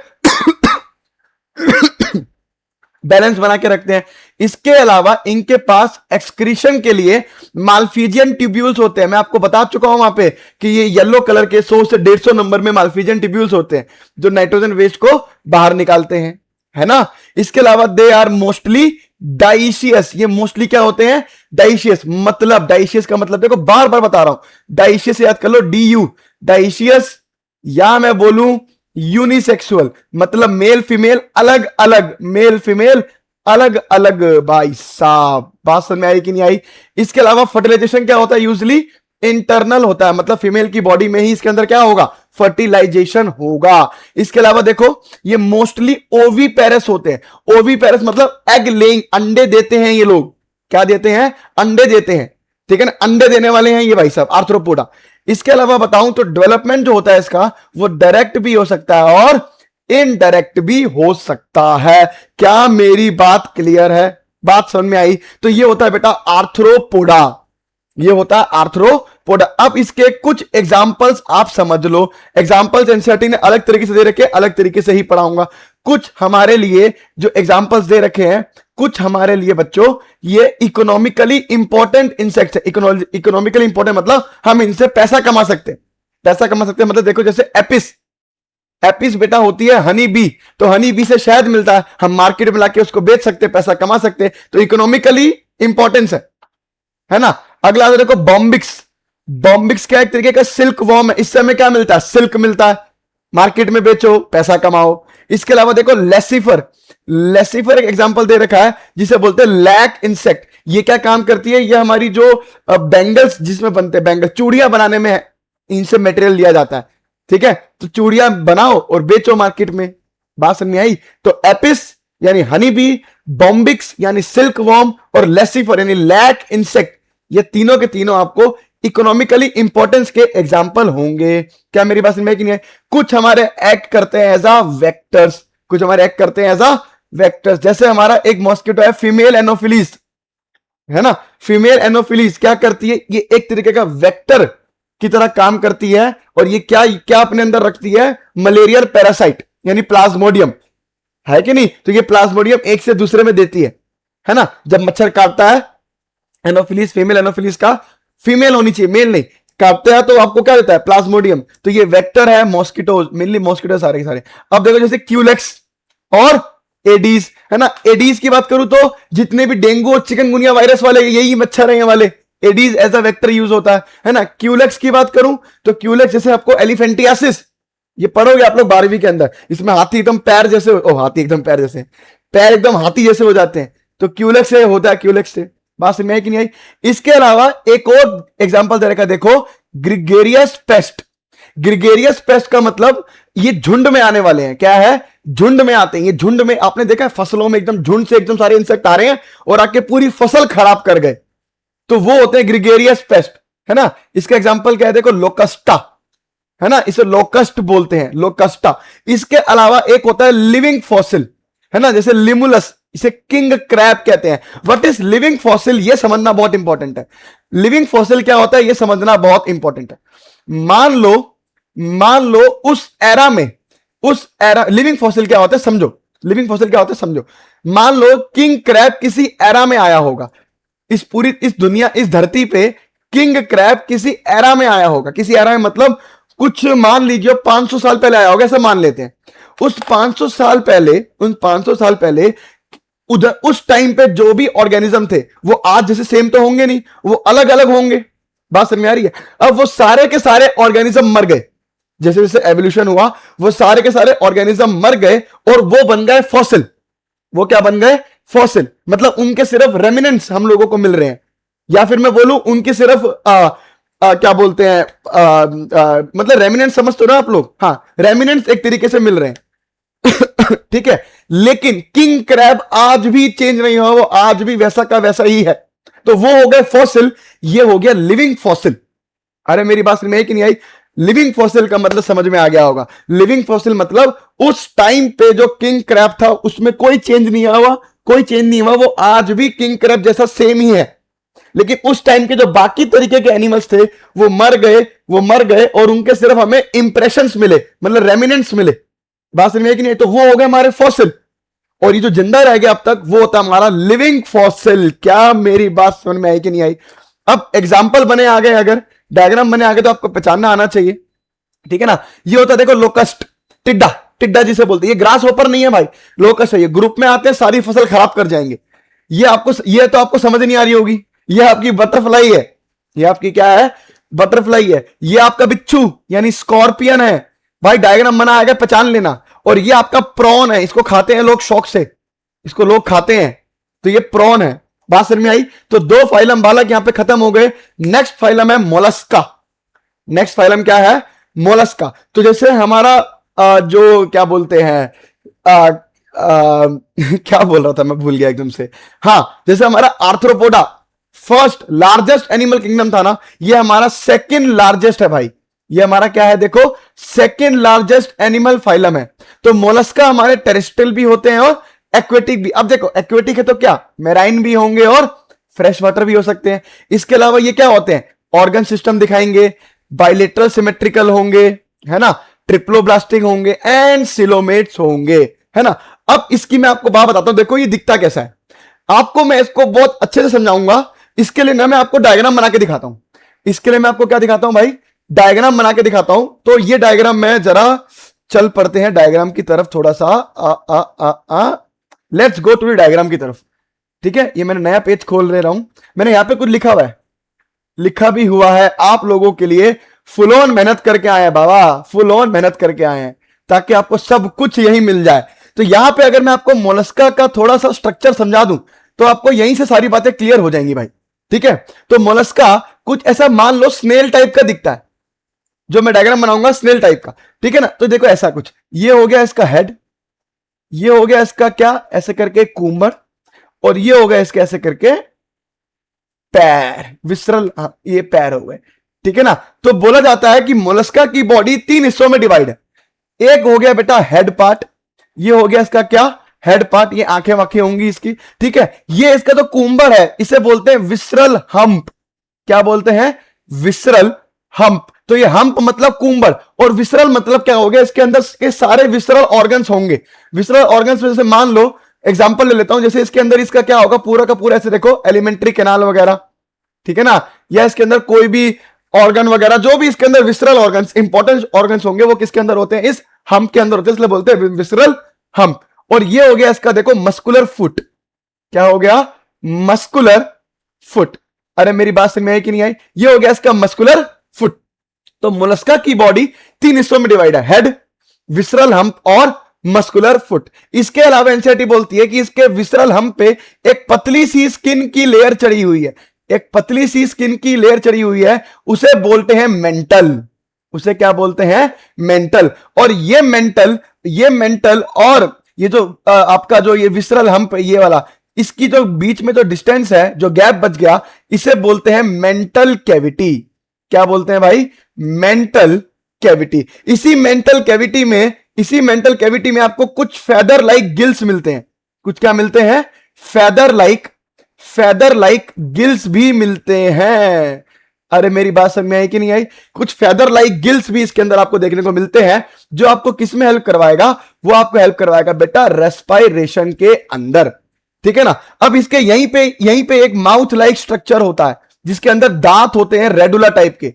बैलेंस बना के रखते हैं। इसके अलावा इनके पास एक्सक्रीशन के लिए माल्फिजियन ट्यूब्यूल्स होते हैं। मैं आपको बता चुका हूं वहां पे कि ये येलो कलर के 100 से 150 नंबर में माल्फिजियन ट्यूब्यूल्स होते हैं जो नाइट्रोजन वेस्ट को बाहर निकालते हैं, है ना। इसके अलावा दे आर मोस्टली डाइशियस। ये मोस्टली क्या होते हैं? डाइशियस। मतलब डाइशियस का मतलब देखो, बार बार बता रहा हूं, डाइशियस याद कर लो, DU डाइशियस, या मैं बोलूं यूनिसेक्सुअल, मतलब मेल फीमेल अलग अलग, मेल फीमेल अलग अलग। भाई साहब बात समझ में आई कि नहीं आई? इसके अलावा फर्टिलाइजेशन क्या होता है? यूजली इंटरनल होता है, मतलब फीमेल की बॉडी में ही इसके अंदर क्या होगा? फर्टिलाइजेशन होगा। इसके अलावा देखो ये मोस्टली ओवीपेरस होते हैं। ओवीपेरस मतलब एग लेइंग, अंडे देते हैं ये लोग। क्या देते हैं? अंडे देते हैं, ठीक है ना, अंडे देने वाले हैं ये भाई साहब, आर्थ्रोपोडा। इसके अलावा बताऊं तो डेवलपमेंट जो होता है इसका, वो डायरेक्ट भी हो सकता है और इनडायरेक्ट भी हो सकता है। क्या मेरी बात क्लियर है? बात समझ में आई? तो ये होता है बेटा आर्थ्रोपोडा, ये होता है आर्थ्रोपोडा। अब इसके कुछ एग्जाम्पल्स आप समझ लो। एग्जाम्पल्स एनसीईआरटी ने अलग तरीके से दे रखे, अलग तरीके से ही पढ़ाऊंगा। कुछ हमारे लिए जो एग्जाम्पल्स दे रखे हैं, कुछ हमारे लिए बच्चों ये इकोनॉमिकली इंपॉर्टेंट इंसेक्ट्स है। इकोनॉमिकली इंपॉर्टेंट मतलब हम इनसे पैसा कमा सकते हैं। पैसा कमा सकते हैं मतलब देखो जैसे एपिस, एपिस बेटा होती है हनी बी, तो हनी बी से शहद मिलता है, हम मार्केट में लाके उसको बेच सकते हैं, पैसा कमा सकते हैं, तो इकोनॉमिकली इंपॉर्टेंस है ना। अगला देखो बॉम्बिक्स। बॉम्बिक्स क्या एक तरीके का सिल्क वॉर्म है। इससे हमें क्या मिलता है? सिल्क मिलता है, मार्केट में बेचो पैसा कमाओ। इसके अलावा देखो लेसिफर। लेसिफर एक एग्जांपल दे रखा है जिसे बोलते हैं लैक इंसेक्ट। ये क्या काम करती है? ये हमारी जो बैंगल्स जिसमें बनते हैं, बैंगल चूड़ियां बनाने में इनसे मटेरियल लिया जाता है, ठीक है। तो चूड़ियां बनाओ और बेचो मार्केट में। बात समझ में आई? तो एपिस यानी हनी बी, बॉम्बिक्स यानी सिल्क वॉर्म, और लेसिफर यानी लैक इंसेक्ट, ये तीनों के तीनों आपको इकोनॉमिकली इंपॉर्टेंस के एग्जाम्पल होंगे। क्या मेरी बात समझ में आई कि नहीं? कुछ हमारे एक्ट करते हैं एज अ वेक्टर्स, कुछ हमारे एक्ट करते हैं एज अ वेक्टर्स। जैसे हमारा एक मॉस्किटो है फीमेल एनोफिलीज, है ना। फीमेल एनोफिलीज क्या करती है? ये एक तरीके का वेक्टर की तरह काम करती है, और ये क्या क्या अपने अंदर रखती है? मलेरियल पैरासाइट यानी प्लाज्मोडियम, है कि नहीं। तो ये प्लाज्मोडियम एक से दूसरे में देती है ना। जब मच्छर काटता है, एनोफिलीज, फीमेल एनोफिलीज का फीमेल होनी चाहिए, मेल नहीं, काटते हैं तो आपको क्या देता है? प्लाज्मोडियम। तो ये वेक्टर है मॉस्किटोज, मेनली मॉस्किटो सारे के सारे। अब देखो जैसे क्यूलेक्स और एडीज, है ना। एडीज की बात करूं तो जितने भी डेंगू और चिकनगुनिया वायरस वाले यही मच्छर है वाले, Aedes as a vector use होता है ना। क्यूलेक्स की बात करूं तो क्यूलेक्स जैसे आपको एलिफेंटियासिस, ये पढ़ोगे आप लोग 12वीं के अंदर, इसमें हाथी एकदम पैर जैसे, हाथी एकदम पैर जैसे, पैर एकदम हाथी जैसे हो जाते हैं, तो क्यूलेक्स से होता है, क्यूलेक्स से। बात समझ में आई कि नहीं आई? इसके अलावा एक और एग्जांपल दे रखा है, देखो ग्रिगेरियस पेस्ट। ग्रिगेरियस पेस्ट का मतलब ये झुंड में आने वाले हैं। क्या है? झुंड में आते हैं ये। झुंड में आपने देखा है फसलों में एकदम झुंड से एकदम सारे इंसेक्ट आ रहे हैं और आके पूरी फसल खराब कर गए, तो वो होते हैं ग्रिगेरियस पेस्ट, है ना। इसका एग्जांपल क्या है? देखो लोकस्टा, है ना, इसे लोकस्ट बोलते हैं, लोकस्टा। इसके अलावा एक होता है लिविंग फॉसिल, है ना, जैसे लिमुलस, इसे किंग क्रैब कहते हैं। What is living fossil? ये समझना बहुत इंपॉर्टेंट है। लिविंग फॉसिल क्या होता है ये समझना बहुत इंपॉर्टेंट है। मान लो उस एरा में, लिविंग फॉसिल क्या होता है समझो, लिविंग फॉसिल क्या होता है समझो। मान लो किंग क्रैब किसी एरा में आया होगा, इस दुनिया, इस धरती पे किंग क्रैब किसी एरा में आया होगा। किसी एरा में मतलब कुछ मान लीजिए 500 साल पहले आया होगा, ऐसा मान लेते हैं। उस 500 साल पहले उधर उस टाइम पे जो भी ऑर्गेनिज्म थे वो आज जैसे सेम तो होंगे नहीं, वो अलग अलग होंगे। बात समझ में आ रही है? अब वो सारे के सारे ऑर्गेनिज्म मर गए, जैसे जैसे एवोल्यूशन हुआ वो सारे के सारे ऑर्गेनिज्म मर गए और वो बन गए फॉसिल। वो क्या बन गए? फॉसिल। मतलब उनके सिर्फ रेमिनेंट्स हम लोगों को मिल रहे हैं, या फिर मैं बोलूं उनके सिर्फ क्या बोलते हैं, मतलब रेमिनेंट्स समझते हो ना आप लोग? हाँ, रेमिनेंट्स एक तरीके से मिल रहे हैं ठीक है। लेकिन किंग क्रैब आज भी चेंज नहीं हुआ, वो आज भी वैसा का वैसा ही है, तो वो हो गए फॉसिल, ये हो गया लिविंग फॉसिल। अरे मेरी बात समझ में आई कि नहीं आई? लिविंग फॉसिल का मतलब समझ में आ गया होगा। लिविंग फॉसिल मतलब उस टाइम पे जो किंग क्रैब था उसमें कोई चेंज नहीं हुआ, कोई चेंज नहीं हुआ, वो आज भी किंग क्रैब जैसा सेम ही है। लेकिन उस टाइम के जो बाकी तरीके के एनिमल्स थे वो मर गए और उनके सिर्फ हमें इंप्रेशंस मिले, मतलब रेमिनेंट्स मिले। बात समझ में आई कि नहीं? तो वो हो गए हमारे फॉसिल। और ये जो जिंदा रह गया अब तक वो होता है हमारा लिविंग फॉसिल। क्या मेरी बात समझ में आई कि नहीं आई? अब एग्जाम्पल बने आ गए, अगर डायग्राम बने आ गए तो आपको पहचानना आना चाहिए, ठीक है ना। ये होता है देखो लोकस्ट, टिड्डा, टिड्डा जिसे बोलते हैं। ये ग्रास होपर नहीं है भाई, लोकस्ट है। ये ग्रुप में आते हैं, सारी फसल खराब कर जाएंगे। ये तो आपको समझ नहीं आ रही होगी। ये आपकी बटरफ्लाई है, ये आपकी क्या है, बटरफ्लाई है। ये आपका बिच्छू यानी स्कॉर्पियन है भाई, डायग्राम बना आएगा पहचान लेना। और ये आपका प्रॉन है, इसको खाते हैं लोग शौक से, इसको लोग खाते हैं, तो ये प्रॉन है। बात समझ में आई? तो दो फाइलम बालक यहां पे खत्म हो गए। नेक्स्ट फाइलम है मोलस्का। नेक्स्ट फाइलम क्या है? मोलस्का। तो जैसे हमारा जो क्या बोलते हैं क्या बोल रहा था मैं, भूल गया एकदम से। हाँ, जैसे हमारा arthropoda first largest animal kingdom था ना, ये हमारा सेकंड लार्जेस्ट है भाई। ये हमारा क्या है देखो, सेकंड लार्जेस्ट एनिमल फाइलम है। तो मोलस्का हमारे टेरेस्ट्रियल भी होते हैं और एक्वेटिक भी। अब देखो एक्वेटिक है तो क्या, मैराइन भी होंगे और फ्रेश वाटर भी हो सकते हैं। इसके अलावा ये क्या होते हैं, ऑर्गन सिस्टम दिखाएंगे, बाइलेटरल सिमेट्रिकल होंगे, है ना, ट्रिप्लोब्लास्टिक होंगे एंड सिलोमेट्स होंगे, है ना। अब इसकी मैं आपको बात बताता हूं, देखो ये दिखता कैसा है आपको, मैं इसको बहुत अच्छे से समझाऊंगा। इसके लिए ना मैं आपको डायग्राम बना के दिखाता हूं। इसके लिए मैं आपको क्या दिखाता हूं भाई, डायग्राम बना के दिखाता हूं। तो ये डायग्राम में जरा चल पड़ते हैं डायग्राम की तरफ थोड़ा सा। Let's go to the diagram की तरफ, ठीक है। ये मैंने नया पेज खोल ले रहा हूं, मैंने यहां पे कुछ लिखा हुआ है, लिखा भी हुआ है आप लोगों के लिए। फुल ऑन मेहनत करके आए हैं बाबा, फुल ऑन मेहनत करके आए हैं ताकि आपको सब कुछ यही मिल जाए। तो यहां पे अगर मैं आपको मोलस्का का थोड़ा सा स्ट्रक्चर समझा दूं तो आपको यहीं से सारी बातें क्लियर हो जाएंगी भाई, ठीक है। तो मोलस्का कुछ ऐसा मान लो स्नेल टाइप का दिखता है, जो मैं डायग्राम बनाऊंगा स्नेल टाइप का, ठीक है ना। तो देखो ऐसा कुछ, ये हो गया इसका हेड, ये हो गया इसका क्या ऐसे करके कूम्बर, और ये हो गया इसके ऐसे करके पैर, विसरल, हाँ ये पैर हो गए, ठीक है ना। तो बोला जाता है कि मोलस्का की बॉडी 3 हिस्सों में डिवाइड है। एक हो गया बेटा हेड पार्ट, ये हो गया इसका क्या, हेड पार्ट, ये आंखें वाखें होंगी इसकी, ठीक है। ये इसका तो कूम्बर है, इसे बोलते हैं विसरल हम्प। क्या बोलते हैं, विसरल हम्प। तो ये हम्प मतलब कूम्बर, और विसरल मतलब क्या हो गया, इसके अंदर के सारे विसरल ऑर्गन्स होंगे। विसरल ऑर्गन्स में जैसे मान लो एग्जांपल ले लेता हूं, जैसे इसके अंदर इसका क्या होगा, पूरा का पूरा ऐसे देखो एलिमेंट्री कैनाल वगैरह, ठीक है ना, या इसके अंदर कोई भी ऑर्गन वगैरह, जो भी इसके अंदर विसरल ऑर्गन्स, इंपॉर्टेंट ऑर्गन्स होंगे, वो किसके अंदर होते हैं, इस हम्प के अंदर होते हैं, इसलिए बोलते हैं विसरल हम्प। और ये हो गया इसका देखो मस्कुलर फुट। क्या हो गया, मस्कुलर फुट। अरे मेरी बात समझ में आई कि नहीं आई? ये हो गया इसका मस्कुलर फुट। तो मोलस्का की बॉडी 3 हिस्सों में डिवाइड है, हेड, विसरल हम्प और मस्कुलर फुट। इसके अलावा एनसीईआरटी बोलती है कि इसके विसरल हम्प पे एक पतली सी स्किन की लेयर चढ़ी हुई है, एक पतली सी स्किन की लेयर चढ़ी हुई है, उसे बोलते हैं मेंटल। उसे क्या बोलते हैं, मेंटल। और ये मेंटल और ये जो आपका जो ये विसरल हम्प ये वाला, इसकी जो बीच में जो डिस्टेंस है, जो गैप बच गया, इसे बोलते हैं मेंटल कैविटी। क्या बोलते हैं भाई, मेंटल कैविटी। इसी मेंटल कैविटी में आपको कुछ फेदर लाइक गिल्स मिलते हैं। कुछ क्या मिलते हैं, फेदर लाइक गिल्स भी मिलते हैं। अरे मेरी बात समझ में आई कि नहीं आई? कुछ फेदर लाइक गिल्स भी इसके अंदर आपको देखने को मिलते हैं, जो आपको किस में हेल्प करवाएगा, वो आपको हेल्प करवाएगा बेटा रेस्पायरेशन के अंदर, ठीक है ना। अब इसके यहीं पे एक माउथ लाइक स्ट्रक्चर होता है, जिसके अंदर दांत होते हैं रेडुला टाइप के,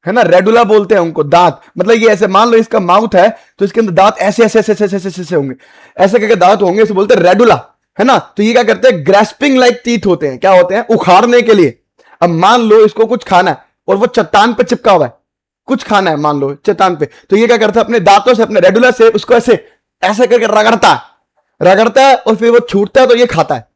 है ना, रेडुला बोलते हैं उनको, दांत। मतलब ये ऐसे मान लो इसका माउथ है तो इसके अंदर दांत ऐसे ऐसे ऐसे ऐसे ऐसे ऐसे होंगे, ऐसे करके दांत होंगे, इसे बोलते हैं रेडुला, है ना। तो ये क्या करते हैं, ग्रेस्पिंग लाइक टीथ होते हैं। क्या होते हैं, उखाड़ने के लिए। अब मान लो इसको कुछ खाना है और वो चट्टान पे चिपका हुआ है, कुछ खाना है मान लो चट्टान पे, तो ये क्या करता है, अपने दांतों से, अपने रेडुला से उसको ऐसे ऐसे करके रगड़ता है और फिर वो छूटता है तो ये खाता है।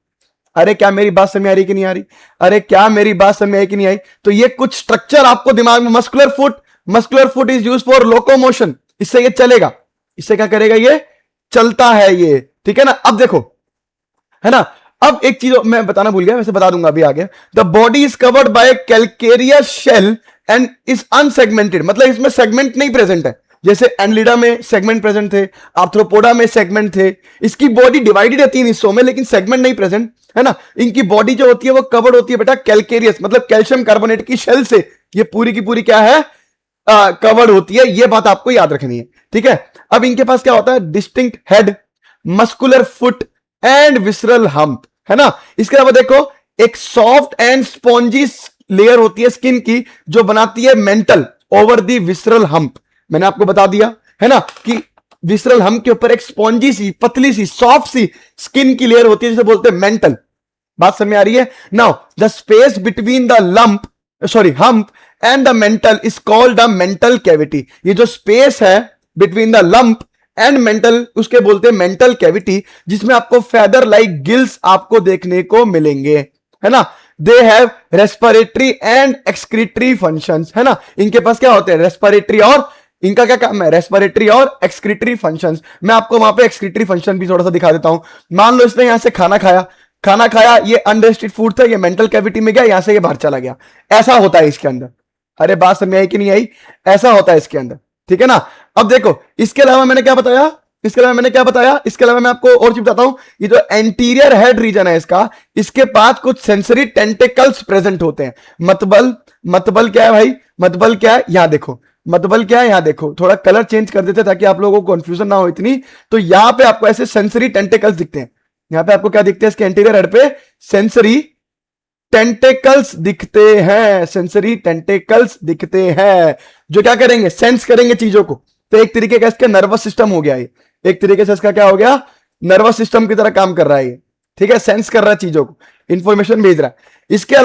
अरे क्या मेरी बात समझ आ रही कि नहीं आ रही? अरे क्या मेरी बात समझ आई कि नहीं आई? तो ये कुछ स्ट्रक्चर आपको दिमाग में, muscular foot is use for locomotion, इससे ये चलेगा, इससे क्या करेगा, ये चलता है ये, ठीक है ना। अब देखो, है ना, अब एक चीज मैं बताना भूल गया, वैसे बता दूंगा अभी आगे। The body is covered by calcareous shell and is unsegmented, मतलब इसमें सेगमेंट नहीं प्रेजेंट है। जैसे एनलिडा में सेगमेंट प्रेजेंट थे, आर्थ्रोपोडा में सेगमेंट थे। इसकी बॉडी डिवाइडेड है 3 हिस्सों में, लेकिन सेगमेंट नहीं प्रेजेंट, है ना। इनकी बॉडी जो होती है वो कवर्ड होती है बेटा कैलकेरियस, मतलब कैल्शियम कार्बोनेट की शेल से ये पूरी की पूरी क्या है, कवर्ड होती है। ये बात आपको याद रखनी है, ठीक है। अब इनके पास क्या होता है, distinct head, muscular foot, and visceral hump, है ना। इसके अलावा देखो एक सॉफ्ट एंड स्पॉन्जी लेयर होती है स्किन की जो बनाती है mental over the visceral hump. मैंने आपको बता दिया है ना कि विसरल हम्प के ऊपर एक स्पॉन्जी सी पतली सी सॉफ्ट सी स्किन की लेयर होती है जिसे बोलते हैं मेंटल। बात समझ में आ रही है। Now the space between the hump and the mental is called the mantle cavity. ये जो स्पेस है between the lump and mental उसके बोलते हैं मेंटल कैविटी, जिसमें आपको फेदर लाइक गिल्स आपको देखने को मिलेंगे, है ना। They have respiratory and excretory functions, है ना। इनके पास क्या होते हैं, रेस्पिरेटरी, और इनका क्या काम है, रेस्पिरेटरी और एक्सक्रीटरी फंक्शंस। मैं आपको वहां पे एक्सक्रीटरी फंक्शन भी थोड़ा सा दिखा देता हूं। मान लो इसने यहां से खाना खाया, ये अनडाइजेस्टेड फूड था, ये मेंटल कैविटी में गया, यहां से ये बाहर चला गया। ऐसा होता है इसके अंदर। अरे बात समझ आई कि नहीं आई, ऐसा होता है इसके अंदर, ठीक है ना। अब देखो इसके अलावा मैंने क्या बताया, इसके अलावा मैं आपको और चीज बताता हूं। ये जो एंटीरियर हेड रीजन है इसका, इसके पास कुछ सेंसरी टेंटिकल्स प्रेजेंट होते हैं। मतबल क्या है भाई, मतबल क्या है, यहां देखो मतबल क्या है, यहां देखो। थोड़ा कलर चेंज कर देते ताकि आप लोगों को कंफ्यूजन ना हो इतनी। तो यहां पे आपको ऐसे सेंसरी टेंटिकल्स दिखते हैं। यहां पे आपको क्या दिखते हैं, इसके एंटीरियर हेड पे सेंसरी टेंटेकल्स दिखते हैं, सेंसरी टेंटेकल्स दिखते हैं, जो क्या करेंगे, सेंस करेंगे चीजों को। तो एक तरीके का इसका नर्वस सिस्टम हो गया, ये एक तरीके से इसका क्या हो गया, नर्वस सिस्टम की तरह काम कर रहा है ये, ठीक है। सेंस कर रहा है चीजों को, इंफॉर्मेशन भेज रहा है। इसके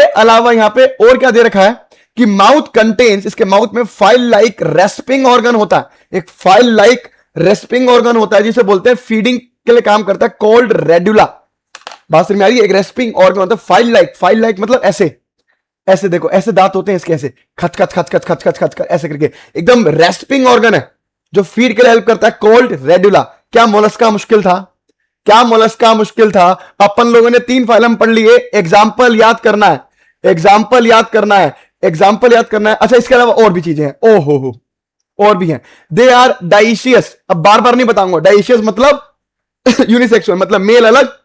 अलावा यहां पे और क्या दे रखा है कि माउथ कंटेन्स, इसके माउथ में फाइल लाइक रेस्पिंग ऑर्गन होता है, एक फाइल लाइक रेस्पिंग ऑर्गन होता है जिसे बोलते हैं फीडिंग के लिए काम करता है, कॉल्ड रेडुला। बात समझ में आ रही है, एक रेस्पिंग ऑर्गन होता है, फाइल लाइक मतलब ऐसे देखो, ऐसे दांत होते हैं इसके, ऐसे खच खच खच खच खच खच खच खच ऐसे करके, एकदम रेस्पिंग ऑर्गन है जो फीड के लिए हेल्प करता है, कॉल्ड रेडुला। क्या मोलस्का मुश्किल था, क्या मोलस्का मुश्किल था। अपन लोगों ने 3 फाइलम पढ़ लिए, एग्जाम्पल याद करना है, एग्जाम्पल याद करना है, एग्जाम्पल याद करना है। अच्छा इसके अलावा और भी चीजें हैं, ओ हो और भी हैं। दे आर डाइशियस, अब बार बार नहीं बताऊंगा, डाइशियस मतलब यूनिसेक्सुअल, मतलब मेल अलग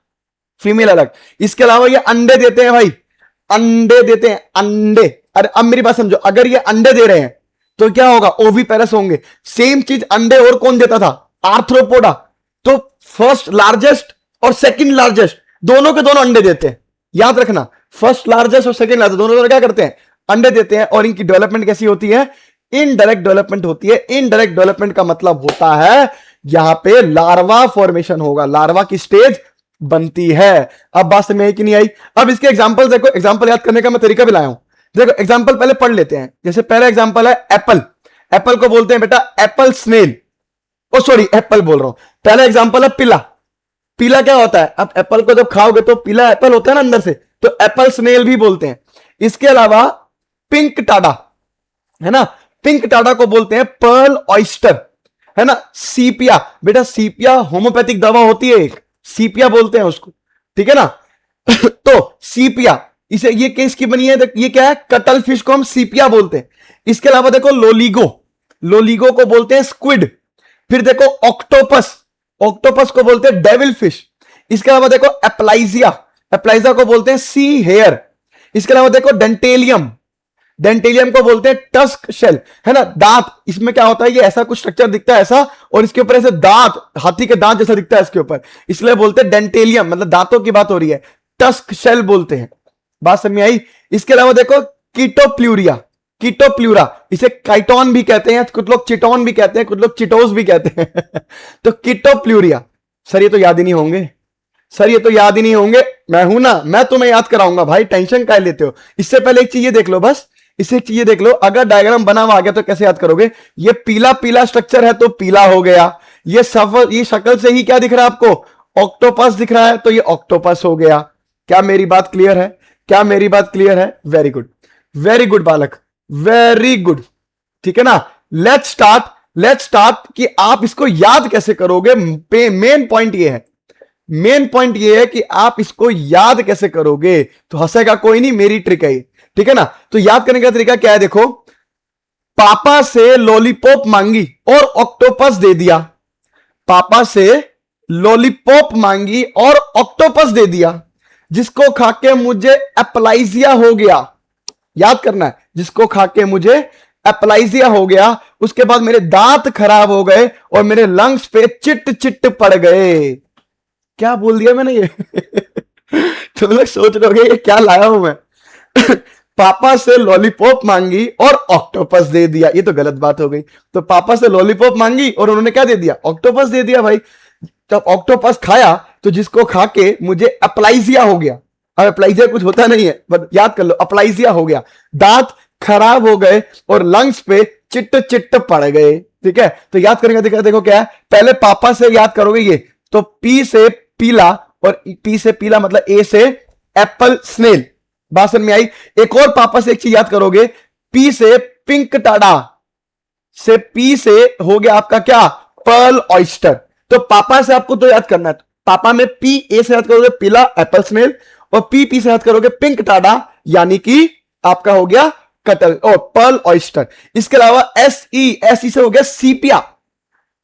फीमेल अलग। इसके अलावा ये अंडे देते हैं भाई, अंडे देते हैं, अंडे। अरे अब मेरी बात समझो, अगर ये अंडे दे रहे हैं तो क्या होगा, ओवीपेरस होंगे। सेम चीज अंडे और कौन देता था, आर्थ्रोपोडा। तो फर्स्ट लार्जेस्ट और सेकंड लार्जेस्ट दोनों के दोनों अंडे देते हैं, याद रखना। फर्स्ट लार्जेस्ट और सेकंड लार्जेस्ट दोनों क्या करते हैं, अंडे देते हैं। और इनकी डेवलपमेंट कैसी होती है, इनडायरेक्ट डेवलपमेंट होती है। इनडायरेक्ट डेवलपमेंट का मतलब होता है यहां पे लार्वा फॉर्मेशन होगा, लार्वा की स्टेज बनती है। अब बात समझ आई कि नहीं आई। अब इसके एग्जांपल देखो, एग्जांपल याद करने का मैं तरीका भी लाया हूं। देखो एग्जांपल पहले पढ़ लेते हैं। जैसे पहला एग्जांपल है एप्पल, एप्पल को बोलते हैं बेटा एप्पल स्नेल, ओ सॉरी एप्पल बोल रहा हूं। पहला एग्जांपल है पीला, पीला क्या होता है, अब एप्पल को जब खाओगे तो पीला एप्पल होता है ना अंदर से, तो एप्पल स्नेल भी बोलते हैं। इसके अलावा पिंक टाडा, है ना, पिंक टाडा को बोलते हैं पर्ल ऑयस्टर, है ना। सीपिया, बेटा सीपिया होम्योपैथिक दवा होती है एक, सीपिया बोलते हैं उसको, ठीक है ना। तो सीपिया, इसे ये केस की बनी है, ये क्या है, कटल फिश को हम सीपिया बोलते हैं। इसके अलावा देखो लोलिगो, लोलिगो को बोलते हैं स्क्विड। फिर देखो ऑक्टोपस, ऑक्टोपस को बोलते हैं डेविल फिश। इसके अलावा देखो एप्लाइजिया, एप्लाइजिया को बोलते हैं सी हेयर। इसके अलावा देखो डेंटेलियम, डेंटेलियम को बोलते हैं टस्क शेल, है ना, दांत। इसमें क्या होता है, ये ऐसा कुछ स्ट्रक्चर दिखता है ऐसा, और इसके ऊपर ऐसे दांत, हाथी के दांत जैसा दिखता है इसके ऊपर, इसलिए बोलते हैं डेंटेलियम, मतलब दांतों की बात हो रही है, टस्क शेल बोलते हैं। बात समझ में आई। इसके अलावा देखो कीटोप्ल्यूरिया, कीटोप्ल्यूरा, इसे काइटोन भी कहते हैं, कुछ लोग चिटोन भी कहते हैं, कुछ लोग चिटोस भी कहते हैं। तो कीटोप्ल्यूरिया, सर ये तो याद ही नहीं होंगे, सर ये तो याद ही नहीं होंगे, मैं हूं ना, मैं तुम्हें याद कराऊंगा भाई, टेंशन काहे लेते हो। इससे पहले एक चीज देख लो, बस इसे चीजें देख लो, अगर डायग्राम बना हुआ आ गया तो कैसे याद करोगे। ये पीला पीला स्ट्रक्चर है तो पीला हो गया। ये सफर, ये शक्ल से ही क्या दिख रहा है आपको, ऑक्टोपस दिख रहा है, तो ये ऑक्टोपस हो गया। क्या मेरी बात क्लियर है, क्या मेरी बात क्लियर है, वेरी गुड, वेरी गुड बालक, वेरी गुड, ठीक है ना। लेट्स स्टार्ट, लेट्स स्टार्ट कि आप इसको याद कैसे करोगे। मेन पॉइंट ये है, मेन पॉइंट ये है कि आप इसको याद कैसे करोगे। तो हंसेगा कोई नहीं, मेरी ट्रिक है ये, ठीक है ना। तो याद करने का तरीका क्या है, देखो पापा से लॉलीपॉप मांगी और ऑक्टोपस दे दिया, पापा से लॉलीपॉप मांगी और ऑक्टोपस दे दिया, जिसको खाके मुझे एप्लाइजिया हो गया। याद करना है, जिसको खाके मुझे एप्लाइजिया हो गया, उसके बाद मेरे दांत खराब हो गए और मेरे लंग्स पे चिट चिट पड़ गए। क्या बोल दिया मैंने ये? तुम लोग सोच रहे होगे ये क्या लाया हूं मैं। पापा से लॉलीपॉप मांगी और ऑक्टोपस दे दिया, ये तो गलत बात हो गई। तो पापा से लॉलीपॉप मांगी और उन्होंने क्या दे दिया? ऑक्टोपस दे दिया भाई। जब ऑक्टोपस खाया तो जिसको खा के मुझे अप्लाइजिया हो गया। अब अप्लाइजिया कुछ होता नहीं है, बट याद कर लो, अप्लाइजिया हो गया। दांत खराब हो गए और लंग्स पे चिट्ट चिट्ट पड़ गए। ठीक है, तो याद करेंगे, देखो क्या है। पहले पापा से याद करोगे ये, तो पी से पीला, और पी से पीला मतलब ए से एप्पल स्नेल। बात समझ में आई? एक और पापा से एक चीज याद करोगे, पी से पिंक टाडा, से पी से हो गया आपका क्या? Pearl oyster. तो पापा से आपको तो याद करना है, पापा में पी, ए से याद करोगे पीला एप्पल स्नेल, और पी से याद करोगे पिंक टाडा, यानी कि आपका हो गया कटल और पर्ल ऑयस्टर। इसके अलावा एस ई से हो गया सीपिया।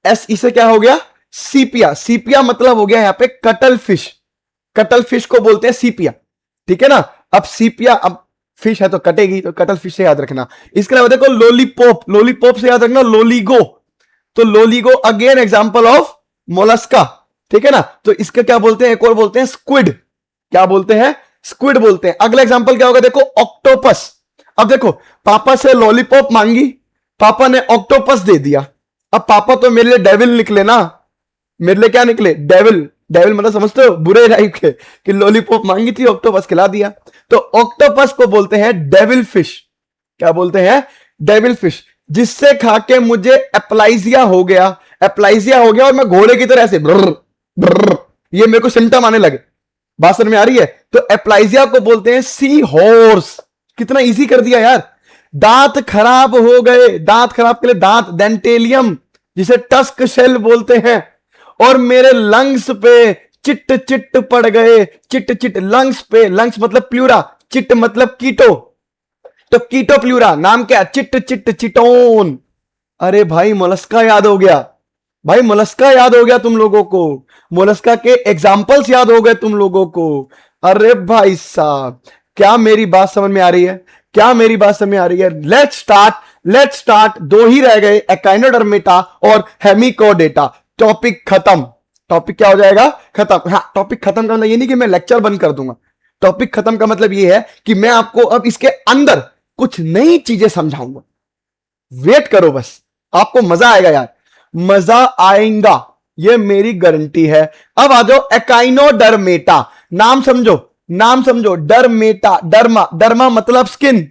एस ई से क्या हो गया? सीपिया। सीपिया मतलब हो गया यहां पे कटल फिश। कटल फिश को बोलते हैं सीपिया। ठीक है ना? अब सीपिया, अब फिश है तो कटेगी, तो कटल फिश से याद रखना। इसके अलावा देखो लॉलीपॉप, लॉलीपॉप से याद रखना लोलीगो। तो Loligo again example of Mollusca. ठीक है ना? तो इसका क्या बोलते हैं? एक और बोलते हैं स्क्विड। क्या बोलते हैं? स्क्विड बोलते हैं। अगला एग्जांपल क्या होगा? देखो ऑक्टोपस। अब देखो, पापा से लॉलीपॉप मांगी, पापा ने ऑक्टोपस दे दिया। अब पापा तो मेरे लिए डेविल निकले ना, मेरे लिए क्या निकले? डेविल। डेविल मतलब समझते हो? बुरे टाइप के, कि लॉलीपॉप मांगी थी, ऑक्टोपस खिला दिया। तो ऑक्टोपस को बोलते हैं डेविल फिश। क्या बोलते हैं? डेविल फिश, जिससे खा के मुझे एप्लाइजिया हो गया। एप्लाइजिया हो गया और मैं घोड़े की तरह से ब्रर ब्रर, ये मेरे को सिम्टम आने लगे। बात समझ में आ रही है? तो एप्लाइजिया को बोलते हैं सी हॉर्स। कितना इजी कर दिया यार। दांत खराब हो गए, दांत खराब के लिए दांत डेंटेलियम, जिसे टस्क शेल बोलते हैं, और मेरे लंग्स पे चिट चिट पड़ गए। चिट चिट लंग्स पे, लंग्स मतलब प्लूरा, चिट मतलब कीटो, तो कीटो प्लूरा, नाम क्या? चिट चिट चिटोन। अरे भाई मोलस्का याद हो गया, भाई मोलस्का याद हो गया तुम लोगों को, मोलस्का के एग्जाम्पल्स याद हो गए तुम लोगों को। अरे भाई साहब, क्या मेरी बात समझ में आ रही है? क्या मेरी बात समझ में आ रही है? Let's start. दो ही रह गए, एकाइनोडर्मेटा और हेमिकोडेटा। टॉपिक खत्म। टॉपिक क्या हो जाएगा? खत्म। हाँ, टॉपिक खत्म का मतलब ये नहीं कि मैं लेक्चर बंद कर दूंगा। टॉपिक खत्म का मतलब ये है कि मैं आपको अब इसके अंदर कुछ नई चीजें समझाऊंगा। वेट करो बस, आपको मजा आएगा यार, मजा आएगा, ये मेरी गारंटी है। अब आ जाओ एकाइनोडर्मेटा। नाम समझो, नाम समझो। डरमेटा, डर्मा, डर्मा मतलब स्किन।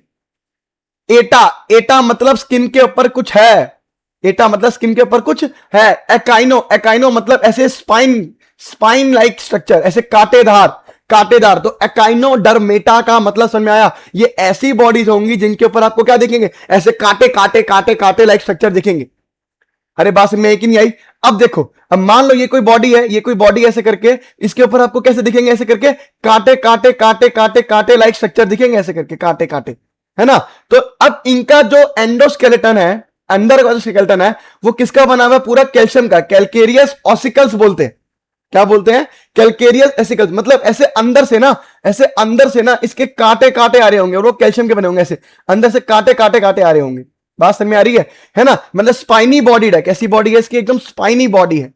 एटा, एटा मतलब स्किन के ऊपर कुछ है। एटा मतलब स्किन के ऊपर कुछ है। एकाइनो, एकाइनो मतलब ऐसे स्पाइन, स्पाइन लाइक स्ट्रक्चर, ऐसे कांटेदार, कांटेदार। तो एकाइनोडर्मेटा का मतलब समझ में आया? ये ऐसी बॉडीज होंगी जिनके ऊपर आपको क्या दिखेंगे? ऐसे कांटे कांटे कांटे कांटे लाइक स्ट्रक्चर दिखेंगे। अरे बात में एक ही नहीं आई? अब देखो, अब मान लो ये कोई बॉडी है, ये कोई बॉडी ऐसे करके, इसके ऊपर आपको कैसे दिखेंगे? ऐसे करके कांटे कांटे कांटे कांटे कांटे लाइक स्ट्रक्चर दिखेंगे, ऐसे करके कांटे कांटे, है ना? तो अब इनका जो एंडोस्केलेटन है, अंदर का जो स्केलेटन है, वो किसका बना हुआ है? पूरा कैल्शियम का। कैलकेरियस ऑसिकल्स बोलते हैं। क्या बोलते हैं? Calcareous ossicles. मतलब ऐसे अंदर से ना, ऐसे अंदर से ना इसके कांटे कांटे आ रहे होंगे, और वो कैल्शियम के बने होंगे, ऐसे अंदर से कांटे कांटे कांटे आ रहे होंगे। बात समझ में आ रही है ना? मतलब स्पाइनी बॉडी है। कैसी बॉडी है इसकी? एकदम स्पाइनी बॉडी है।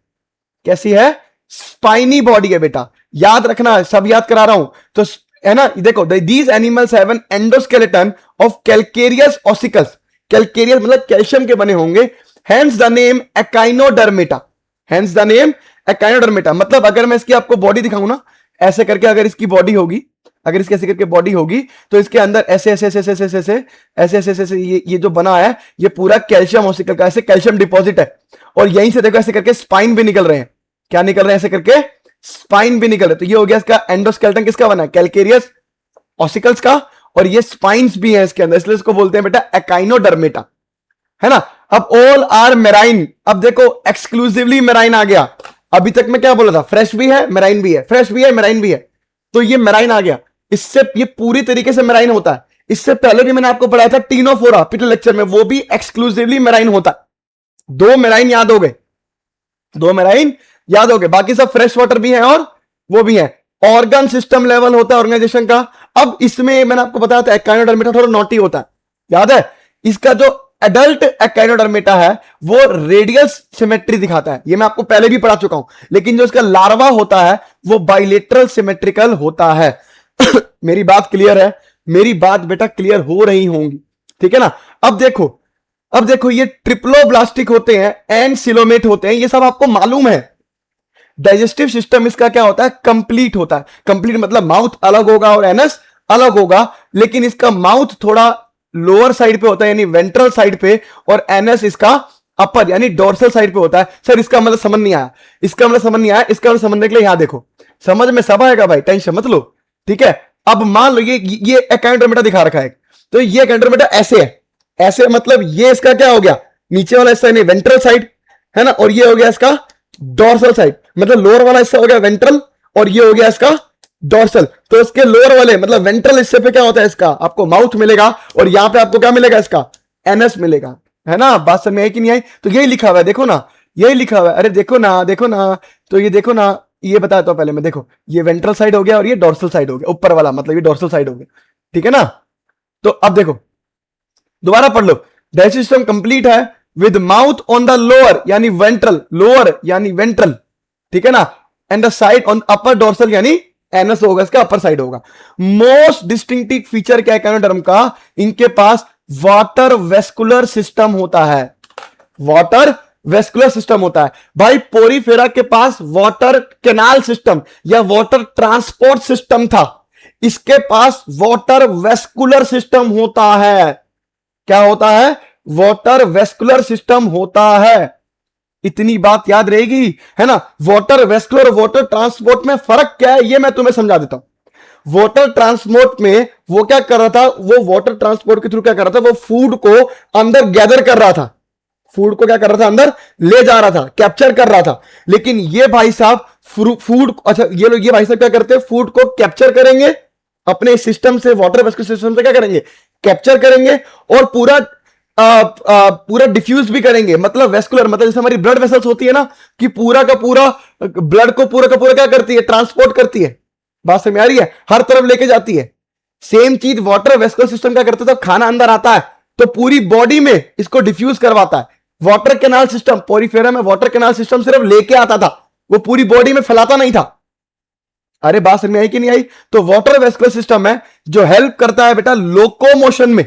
कैसी है? स्पाइनी बॉडी है बेटा, याद रखना, सब याद करा रहा हूं तो, है ना? देखो, these animals have an endoskeleton of calcareous ossicles. Calcareous मतलब कैल्शियम के बने होंगे। Hence the name echinodermata. Hence the name echinodermata. मतलब अगर मैं इसकी आपको बॉडी दिखाऊं ना, ऐसे करके अगर इसकी बॉडी होगी, अगर इसके ऐसे करके बॉडी होगी, तो इसके अंदर ऐसे ऐसे ऐसे ऐसे ऐसे ऐसे ऐसे ऐसे ऐसे ये जो बना है, ये पूरा कैल्शियम ऑसिकल का ऐसे कैल्शियम डिपॉजिट है। और यहीं से देखो ऐसे करके स्पाइन भी निकल रहे हैं। क्या निकल रहे हैं? ऐसे करके स्पाइन भी निकल रहे। तो ये हो गया इसका एंडोस्केलेटन। किसका बना है? कैलकेरियस ऑसिकल्स का। और ये स्पाइन्स भी है इसके अंदर, इसलिए इसको बोलते हैं बेटा एकाइनोडर्मेटा, है ना? अब ऑल आर मेराइन। अब देखो एक्सक्लूसिवली मेराइन आ गया। अभी तक मैं क्या बोला था? फ्रेश भी है, मेराइन भी है, फ्रेश भी है, मेराइन भी है। तो ये मेराइन आ गया। इससे ये पूरी तरीके से मेराइन होता है। इससे पहले भी मैंने आपको पढ़ाया था टीनोफोरा पिछले लेक्चर में, वो भी एक्सक्लूसिवली मेराइन होता है। दो मेराइन याद हो गए, दो मेराइन याद हो गए। बाकी सब फ्रेश वाटर भी है और वो भी है। ऑर्गन सिस्टम लेवल होता है ऑर्गेनाइजेशन का। अब इसमें मैंने आपको बताया था एकाइनोडर्मेटा थोड़ा नॉटी होता है, याद है? इसका जो एडल्ट एकाइनोडर्मेटा है वो रेडियल सिमेट्री दिखाता है, ये मैं आपको पहले भी पढ़ा चुका हूं, लेकिन जो इसका लार्वा होता है वो बाइलेटरल सिमेट्रिकल होता है। मेरी बात क्लियर है? मेरी बात बेटा क्लियर हो रही होंगी, ठीक है ना? अब देखो ये ट्रिप्लोब्लास्टिक होते हैं, एंड सिलोमेट होते हैं, ये सब आपको मालूम है। डाइजेस्टिव सिस्टम इसका क्या होता है? कंप्लीट होता है। कंप्लीट मतलब माउथ अलग होगा और एनस अलग होगा, लेकिन इसका माउथ थोड़ा लोअर साइड पे होता है यानी वेंट्रल साइड पे, और एनस इसका अपर यानी डोर्सल साइड पे होता है। सर इसका मतलब समझ नहीं आया, इसका मतलब समझ नहीं आया, इसका मतलब समझने के लिए यहां देखो, समझ में सब आएगा भाई, टेंशन मत लो, ठीक है? अब मान लो ये एकाइनोडर्मेटा दिखा रखा है, तो ये एकाइनोडर्मेटा ऐसे है, ऐसे मतलब ये इसका क्या हो गया? नीचे वाला हिस्सा यानी वेंट्रल साइड है ना, और ये हो गया इसका डोर्सल साइड, मतलब लोअर वाला हिस्सा हो गया वेंट्रल और ये हो गया इसका डोर्सल। तो इसके लोअर वाले मतलब वेंट्रल हिस्से पे क्या होता है? इसका आपको माउथ मिलेगा, और यहां पे आपको क्या मिलेगा? इसका एनस मिलेगा, है ना? बात समझ में आई कि नहीं आई? तो यही लिखा हुआ है, देखो ना, यही लिखा हुआ है। अरे देखो ना, देखो ना, तो ये देखो ना, ये बताया तो पहले मैं, देखो ये वेंट्रल साइड हो गया और ये डोर्सल साइड हो गया, ऊपर वाला मतलब ये डोर्सल साइड हो गया, ठीक है ना? तो अब देखो दोबारा पढ़ लो, डाइजेस्टिव सिस्टम कंप्लीट है with mouth on the lower यानी वेंट्रल, लोअर यानी वेंट्रल, ठीक है ना, and the side on upper dorsal यानी एनस होगा, इसका अपर साइड होगा। मोस्ट डिस्टिंक्टिव फीचर क्या है एकाइनोडर्म का? इनके पास वाटर वेस्कुलर सिस्टम होता है, वाटर वेस्कुलर सिस्टम होता है। भाई पोरीफेरा के पास वाटर कैनाल सिस्टम या वाटर ट्रांसपोर्ट सिस्टम था, इसके पास वाटर वेस्कुलर सिस्टम होता है। क्या होता है? वाटर वेस्कुलर सिस्टम होता है। इतनी बात याद रहेगी, है ना? वाटर वेस्कुलर और वाटर ट्रांसपोर्ट में फर्क क्या है ये मैं तुम्हें समझा देता हूं। वाटर ट्रांसपोर्ट में वो क्या कर रहा था? वो वाटर ट्रांसपोर्ट के थ्रू क्या कर रहा था? वो फूड को अंदर गैदर कर रहा था, फूड को क्या कर रहा था? अंदर ले जा रहा था, कैप्चर कर रहा था। लेकिन ये भाई साहब फूड, अच्छा ये लोग, ये भाई साहब क्या करते हैं? फूड को कैप्चर करेंगे अपने सिस्टम से, वाटर वेस्कुलर सिस्टम से क्या करेंगे? कैप्चर करेंगे, और पूरा डिफ्यूज भी करेंगे। मतलब वेस्कुलर मतलब जैसे हमारी ब्लड वेसल्स होती है ना, कि पूरा का पूरा ब्लड को पूरा का पूरा क्या करती है? ट्रांसपोर्ट करती है। बात समझ आ रही है? हर तरफ लेके जाती है। सेम चीज वाटर वेस्कुलर सिस्टम क्या करता है? जब खाना अंदर आता है तो पूरी बॉडी में इसको डिफ्यूज करवाता है। वाटर कैनाल सिस्टम, पोरीफेरा में वाटर कैनाल सिस्टम सिर्फ लेके आता था, वो पूरी बॉडी में फैलाता नहीं था। अरे बात समझ में आई कि नहीं आई? तो वाटर वेस्कुलर सिस्टम है जो हेल्प करता है बेटा लोकोमोशन में,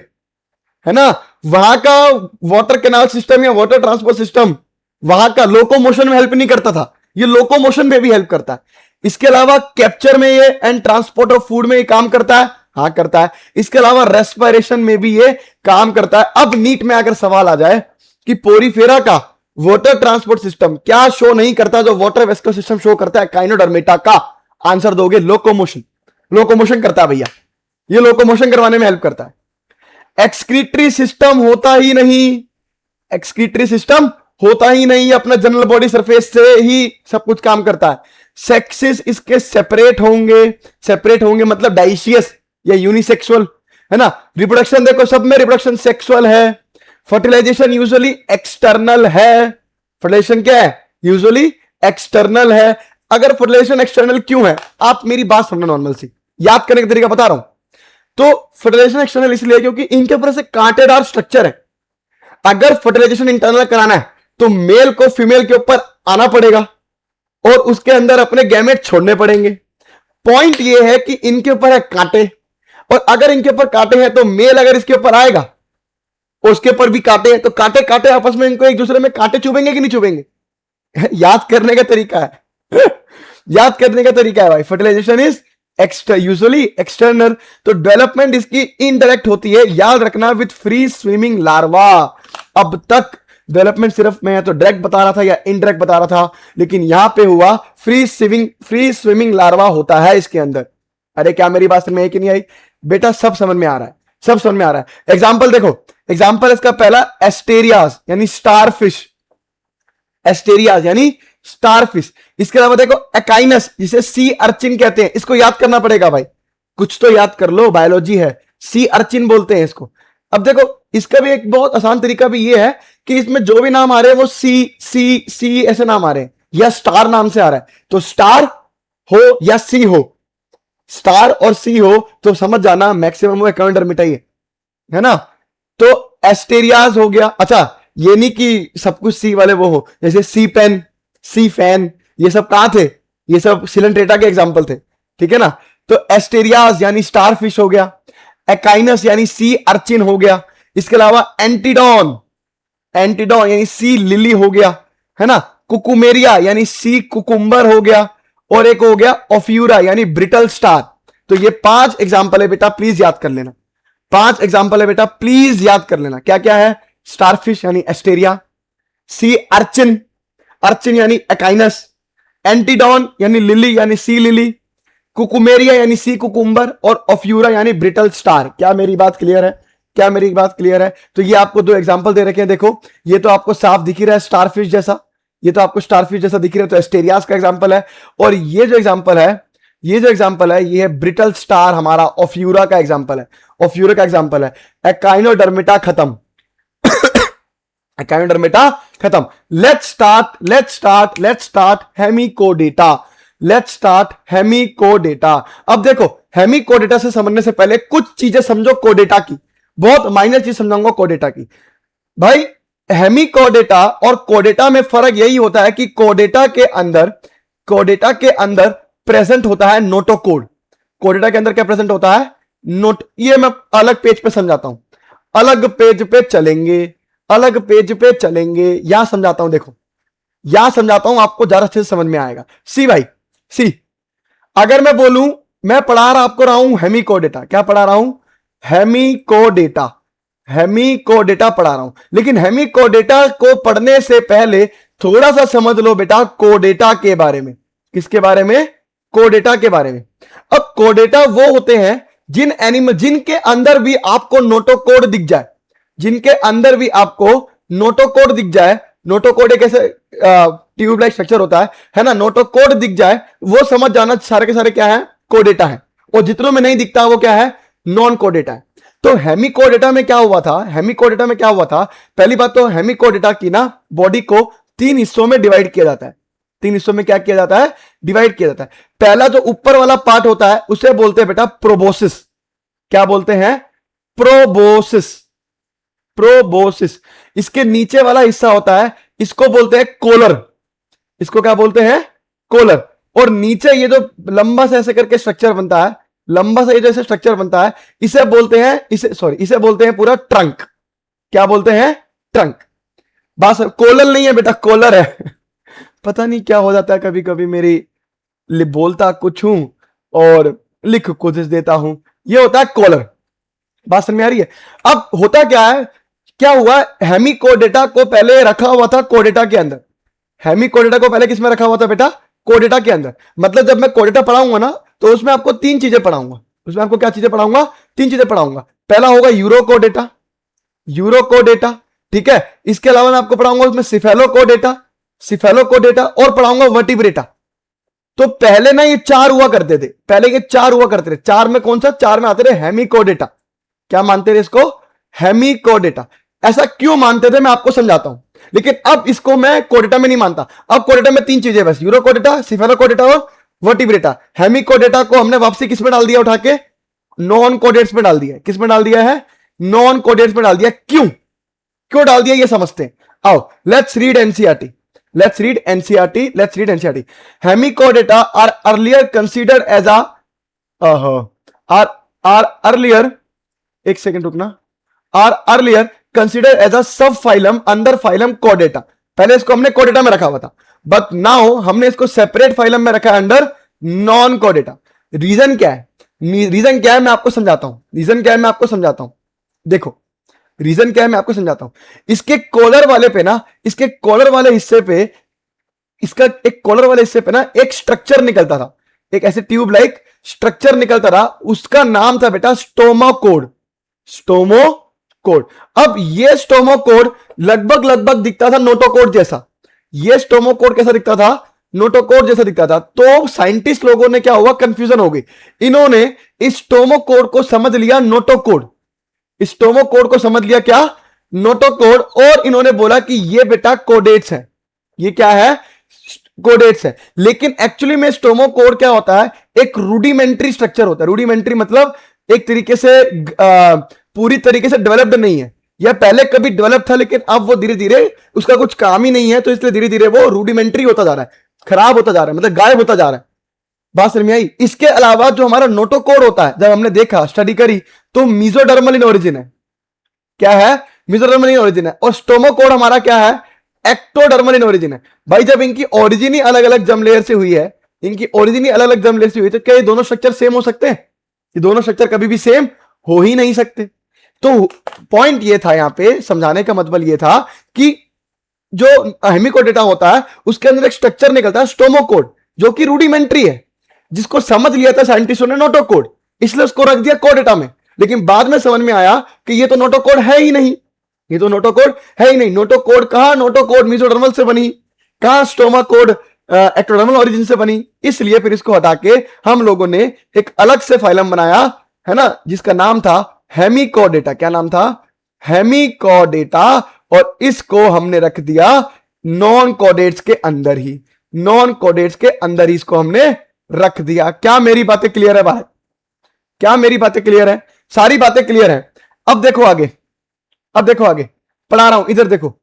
है ना? वहां का वाटर कैनाल सिस्टम या वाटर ट्रांसपोर्ट सिस्टम वहां का लोकोमोशन में हेल्प नहीं करता था, ये लोकोमोशन में भी हेल्प करता है। इसके अलावा कैप्चर में ये एंड ट्रांसपोर्ट ऑफ फूड में ये काम करता है, हाँ करता है। इसके अलावा रेस्पिरेशन में भी ये काम करता है। अब नीट में अगर सवाल आ जाए कि पोरीफेरा का वाटर ट्रांसपोर्ट सिस्टम क्या शो नहीं करता जो वाटर वेस्कुलर सिस्टम शो करता है एकाइनोडर्मेटा का? आंसर दोगे लोकोमोशन। लोकोमोशन करता है भैया, ये लोकोमोशन करवाने में हेल्प करता है। एक्सक्रीटरी सिस्टम होता ही नहीं, एक्सक्रीटरी सिस्टम होता ही नहीं, अपना जनरल बॉडी सरफेस से ही सब कुछ काम करता है। सेक्सेस इसके सेपरेट होंगे मतलब डाइशियस या यूनिसेक्सुअल, है ना? रिप्रोडक्शन देखो सब में रिप्रोडक्शन सेक्सुअल है। फर्टिलाइजेशन यूजुअली एक्सटर्नल है। फर्टिलाइजेशन क्या है? यूजुअली एक्सटर्नल है। अगर फर्टिलाइजेशन एक्सटर्नल क्यों है? आप मेरी बात सुनना नॉर्मल सी, याद करने का तरीका बता रहा हूं। तो फर्टिलाइजेशन एक्सटर्नल इसलिए क्योंकि इनके ऊपर से कांटेदार स्ट्रक्चर है। अगर फर्टिलाइजेशन इंटरनल कराना है तो मेल को फीमेल के ऊपर आना पड़ेगा और उसके अंदर अपने गैमेट छोड़ने पड़ेंगे। पॉइंट ये है कि इनके ऊपर है कांटे, और अगर इनके ऊपर कांटे हैं तो मेल अगर इसके ऊपर आएगा और उसके ऊपर भी कांटे हैं तो कांटे कांटे आपस में इनको एक दूसरे में कांटे चुभेंगे कि नहीं चुभेंगे? याद करने का तरीका है याद करने का तरीका है भाई। फर्टिलाइजेशन इज यूजुअली एक्सटर्नल, तो डेवलपमेंट इसकी इनडायरेक्ट होती है, याद रखना, विथ फ्री स्विमिंग लार्वा। अब तक डेवलपमेंट सिर्फ मैं तो डायरेक्ट बता रहा था या इनडायरेक्ट बता रहा था, लेकिन यहां पे हुआ फ्री स्विमिंग लार्वा होता है इसके अंदर। अरे क्या मेरी बात समझ में आई कि नहीं आई? बेटा सब समझ में आ रहा है, सब समझ में आ रहा है। एग्जाम्पल देखो, एग्जाम्पल इसका पहला एस्टेरियास यानी स्टारफिश, एस्टेरियास यानी स्टारफिश। इसके अलावा देखो एकाइनस जिसे सी अर्चिन कहते हैं, इसको याद करना पड़ेगा भाई, कुछ तो याद कर लो, बायोलॉजी है। सी अर्चिन बोलते हैं इसको। अब देखो इसका भी एक बहुत आसान तरीका भी ये है कि इसमें जो भी नाम आ रहे हैं वो सी सी सी ऐसे नाम आ रहे हैं या स्टार नाम से आ रहा है, तो स्टार हो या सी हो, स्टार और सी हो तो समझ जाना मैक्सिमम वो एकाइनोडर्मेटा ही है ना? तो एस्टेरियाज हो गया। अच्छा, ये नहीं कि सब कुछ सी वाले वो हो, जैसे सी पेन, सी फैन, ये सब कहां थे? ये सब सिलेंट्रेटा के एग्जाम्पल थे, ठीक है ना। तो एस्टेरियाज यानी स्टार फिश हो गया, एकाइनस यानी सी अर्चिन हो गया, इसके अलावा एंटीडॉन, एंटीडॉन यानी सी लिली हो गया, है ना। कुकुमेरिया यानी सी कुकुम्बर हो गया, और एक हो गया ओफ्यूरा यानी ब्रिटल स्टार। तो ये 5 एग्जाम्पल है बेटा, प्लीज याद कर लेना। 5 एग्जाम्पल है बेटा, प्लीज याद कर लेना। क्या क्या है? स्टारफिश यानी एस्टेरिया, सी अर्चिन, अर्चिन यानी एकाइनस, एंटीडॉन यानी लिली यानी सी लिली, कुकुमेरिया यानी सी कुकुम्बर, और ओफ्यूरा यानी ब्रिटल स्टार। क्या मेरी बात क्लियर है? क्या मेरी बात क्लियर है? तो ये आपको 2 एग्जाम्पल दे रखे हैं। देखो, ये तो आपको साफ दिख ही रहा है स्टारफिश जैसा, ये तो आपको स्टारफिश जैसा दिख रहा है, तो एस्टेरियास का एग्जाम्पल है। और ये जो एग्जाम्पल है, ये जो एग्जाम्पल है, ये है ब्रिटल स्टार, हमारा ओफ्यूरा का एग्जाम्पल है, ओफ्यूरा का एग्जाम्पल है। एकाइनोडर्मिटा खत्म, एकाइनोडर्मिटा खत्म। Let's start hemichordata, let's start hemichordata. अब देखो, हेमिकोडेटा से समझने से पहले कुछ चीजें समझो कोडेटा की, बहुत माइनर चीज समझाऊंगा कोडेटा की। भाई, हेमिकोडेटा और कोडेटा में फर्क यही होता है कि कोडेटा के अंदर प्रेजेंट होता है नोटोकोड। कोडेटा के अंदर क्या प्रेजेंट होता है? नोट। ये मैं अलग पेज पे समझाता हूं, अलग पेज पे चलेंगे, अलग पेज पे चलेंगे। यहां समझाता हूं, देखो यहां समझाता हूं, आपको ज्यादा अच्छे से समझ में आएगा। सी भाई, सी, अगर मैं बोलूं, मैं पढ़ा रहा आपको रहा हूं हेमिकोडेटा। क्या पढ़ा रहा हूं? हेमिकोडेटा, हेमिकोडेटा पढ़ा रहा हूं। लेकिन हेमिकोडेटा को पढ़ने से पहले थोड़ा सा समझ लो बेटा कोडेटा के बारे में। किसके बारे में? कोडेटा के बारे में। अब कोडेटा वो होते हैं जिन एनिमल, जिनके अंदर भी आपको नोटोकोड दिख जाए, जिनके अंदर भी आपको नोटोकोड दिख जाए। नोटोकोड एक ऐसे ट्यूब लाइक स्ट्रक्चर होता है ना। नोटोकोड दिख जाए, वो समझ जाना सारे के सारे क्या है? कोडेटा है। और जितनों में नहीं दिखता वो क्या है? नॉन कोडेटा है। तो हेमिकोडेटा में क्या हुआ था? हेमिकोडेटा में क्या हुआ था? पहली बात तो हेमिकोडेटा की ना बॉडी को 3 हिस्सों में डिवाइड किया जाता है। 3 हिस्सों में क्या किया जाता है? डिवाइड किया जाता है। पहला जो ऊपर वाला पार्ट होता है उसे बोलते हैं बेटा प्रोबोसिस। क्या बोलते हैं? Proboscis, proboscis. इसके नीचे वाला हिस्सा होता है, इसको बोलते हैं कोलर। इसको क्या बोलते हैं? कोलर। और नीचे ये जो लंबा सा ऐसे करके स्ट्रक्चर बनता है, लंबा सा ये जैसे स्ट्रक्चर बनता है, इसे बोलते हैं, इसे बोलते हैं पूरा ट्रंक। क्या बोलते हैं? ट्रंक। बस कोलर नहीं है बेटा, कोलर है। पता नहीं क्या हो जाता है कभी कभी, मेरी बोलता कुछ हूं और लिख कुछ देता हूं। ये होता है कोलर। बात समझ में आ रही है? अब होता क्या है, क्या हुआ, हेमिकोडेटा को पहले रखा हुआ था कोडेटा के अंदर। हेमिकोडेटा को पहले किसमें रखा हुआ था बेटा? कोडेटा के अंदर। मतलब जब मैं कोडेटा पढ़ाऊंगा ना, तो उसमें आपको 3 चीजें पढ़ाऊंगा। उसमें आपको क्या चीजें पढ़ाऊंगा? 3 चीजें पढ़ाऊंगा। पहला होगा यूरोकोडेटा, यूरोकोडेटा, ठीक है। इसके अलावा मैं आपको पढ़ाऊंगा उसमें सिफेलोकोडेटा, सिफेलोकोडेटा, और पढ़ाऊंगा वर्टिब्रेटा। तो पहले ना ये 4 हुआ करते थे, पहले ये 4 हुआ करते थे। 4 में कौन सा? 4 में आते थे हेमिकोडेटा। क्या मानते थे इसको? हेमिकोडेटा। ऐसा क्यों मानते थे मैं आपको समझाता हूं। लेकिन अब इसको मैं कोडेटा में नहीं मानता। अब कोडेटा में 3 चीजें बस, यूरोकोडेटा, सिफेलोकोडेटा और वर्टिब्रेटा। हेमिकोडेटा को हमने वापसी किस में डाल दिया? उठा के नॉन कोडेट्स में डाल दिया। किस में डाल दिया है? नॉन कोडेट्स में डाल दिया। क्यों क्यों डाल दिया ये समझते हैं। आओ, let's read NCERT, let's read NCERT, let's read NCERT. Hemichordata are earlier considered as are earlier, एक सेकंड रुकना, are earlier consider as a sub phylum under phylum कोडेटा। पहले इसको हमने कोडेटा में रखा हुआ था, बट नाउ हमने इसको सेपरेट फाइलम में रखा है अंडर नॉन कोडेटा। रीजन क्या है? रीजन क्या है मैं आपको समझाता हूं। रीजन क्या है मैं आपको समझाता हूं। देखो, रीजन क्या है मैं आपको समझाता हूं। इसके कॉलर वाले पे ना, इसके कॉलर वाले हिस्से पे, इसका एक कॉलर वाले हिस्से पे ना एक स्ट्रक्चर निकलता था, एक ऐसे ट्यूब लाइक स्ट्रक्चर निकलता था। उसका नाम था बेटा स्टोमाकोड, स्टोमोकोड। अब ये स्टोमोकोड लगभग लगभग दिखता था नोटोकोड जैसा। ये स्टोमोकोड कैसा दिखता था? नोटोकोड जैसा दिखता था। तो साइंटिस्ट लोगों ने क्या हुआ, कंफ्यूजन हो गई। इन्होंने इस स्टोमोकोड को समझ लिया नोटोकोड, स्टोमोकोड को समझ लिया क्या? नोटोकोड। और इन्होंने बोला कि ये बेटा कोडेट्स है। ये क्या है? कोडेट्स है। लेकिन एक्चुअली में स्टोमोकोड क्या होता है? एक रूडिमेंट्री स्ट्रक्चर होता है। रूडिमेंट्री मतलब एक तरीके से पूरी तरीके से डेवलप्ड नहीं है। यह पहले कभी डेवलप था लेकिन अब वो धीरे धीरे उसका कुछ काम ही नहीं है, तो इसलिए धीरे धीरे वो रूडिमेंट्री होता जा रहा है, खराब होता जा रहा है, मतलब गायब होता जा रहा है। बात समझ में आई? इसके अलावा जो हमारा नोटोकोड होता है, जब हमने देखा स्टडी करी, तो मीजोडर्मल इन ओरिजिन है। क्या है? मीजोडर्मल इन ओरिजिन है। और स्टोमोकोड हमारा क्या है? एक्टोडर्मल इन ओरिजिन है। भाई जब इनकी ओरिजिन ही अलग अलग जर्म लेयर से हुई है, इनकी ओरिजिन ही अलग अलग जर्म लेयर से हुई, तो क्या ये दोनों स्ट्रक्चर सेम हो सकते हैं? ये दोनों स्ट्रक्चर कभी भी सेम हो ही नहीं सकते। तो पॉइंट ये था, यहां पे समझाने का मतलब ये था कि जो हेमिकोडेटा होता है उसके अंदर एक स्ट्रक्चर निकलता है स्टोमोकोड, जो कि रूडिमेंट्री है, जिसको समझ लिया था साइंटिस्टों ने नोटोकोड, इसलिए उसको रख दिया कोडेटा में। लेकिन बाद में समझ में आया कि ये तो नोटोकोड है ही नहीं, ये तो नोटोकोड है ही नहीं। नोटोकोड कहां? नोटोकोड मीजोडर्मल से बनी, कहां स्टोमाकोड एक्टोडर्मल ओरिजिन से बनी। इसलिए फिर इसको हटा के हम लोगों ने एक अलग से फाइलम बनाया, है ना, जिसका नाम था हेमिकोडेटा। क्या नाम था? हेमिकोडेटा। और इसको हमने रख दिया नॉन कोडेट्स के अंदर ही, नॉन कोडेट्स के अंदर ही इसको हमने रख दिया। क्या मेरी बातें क्लियर है भाई? क्या मेरी बातें क्लियर है? सारी बातें क्लियर है। अब देखो आगे, अब देखो आगे पढ़ा रहा हूं, इधर देखो।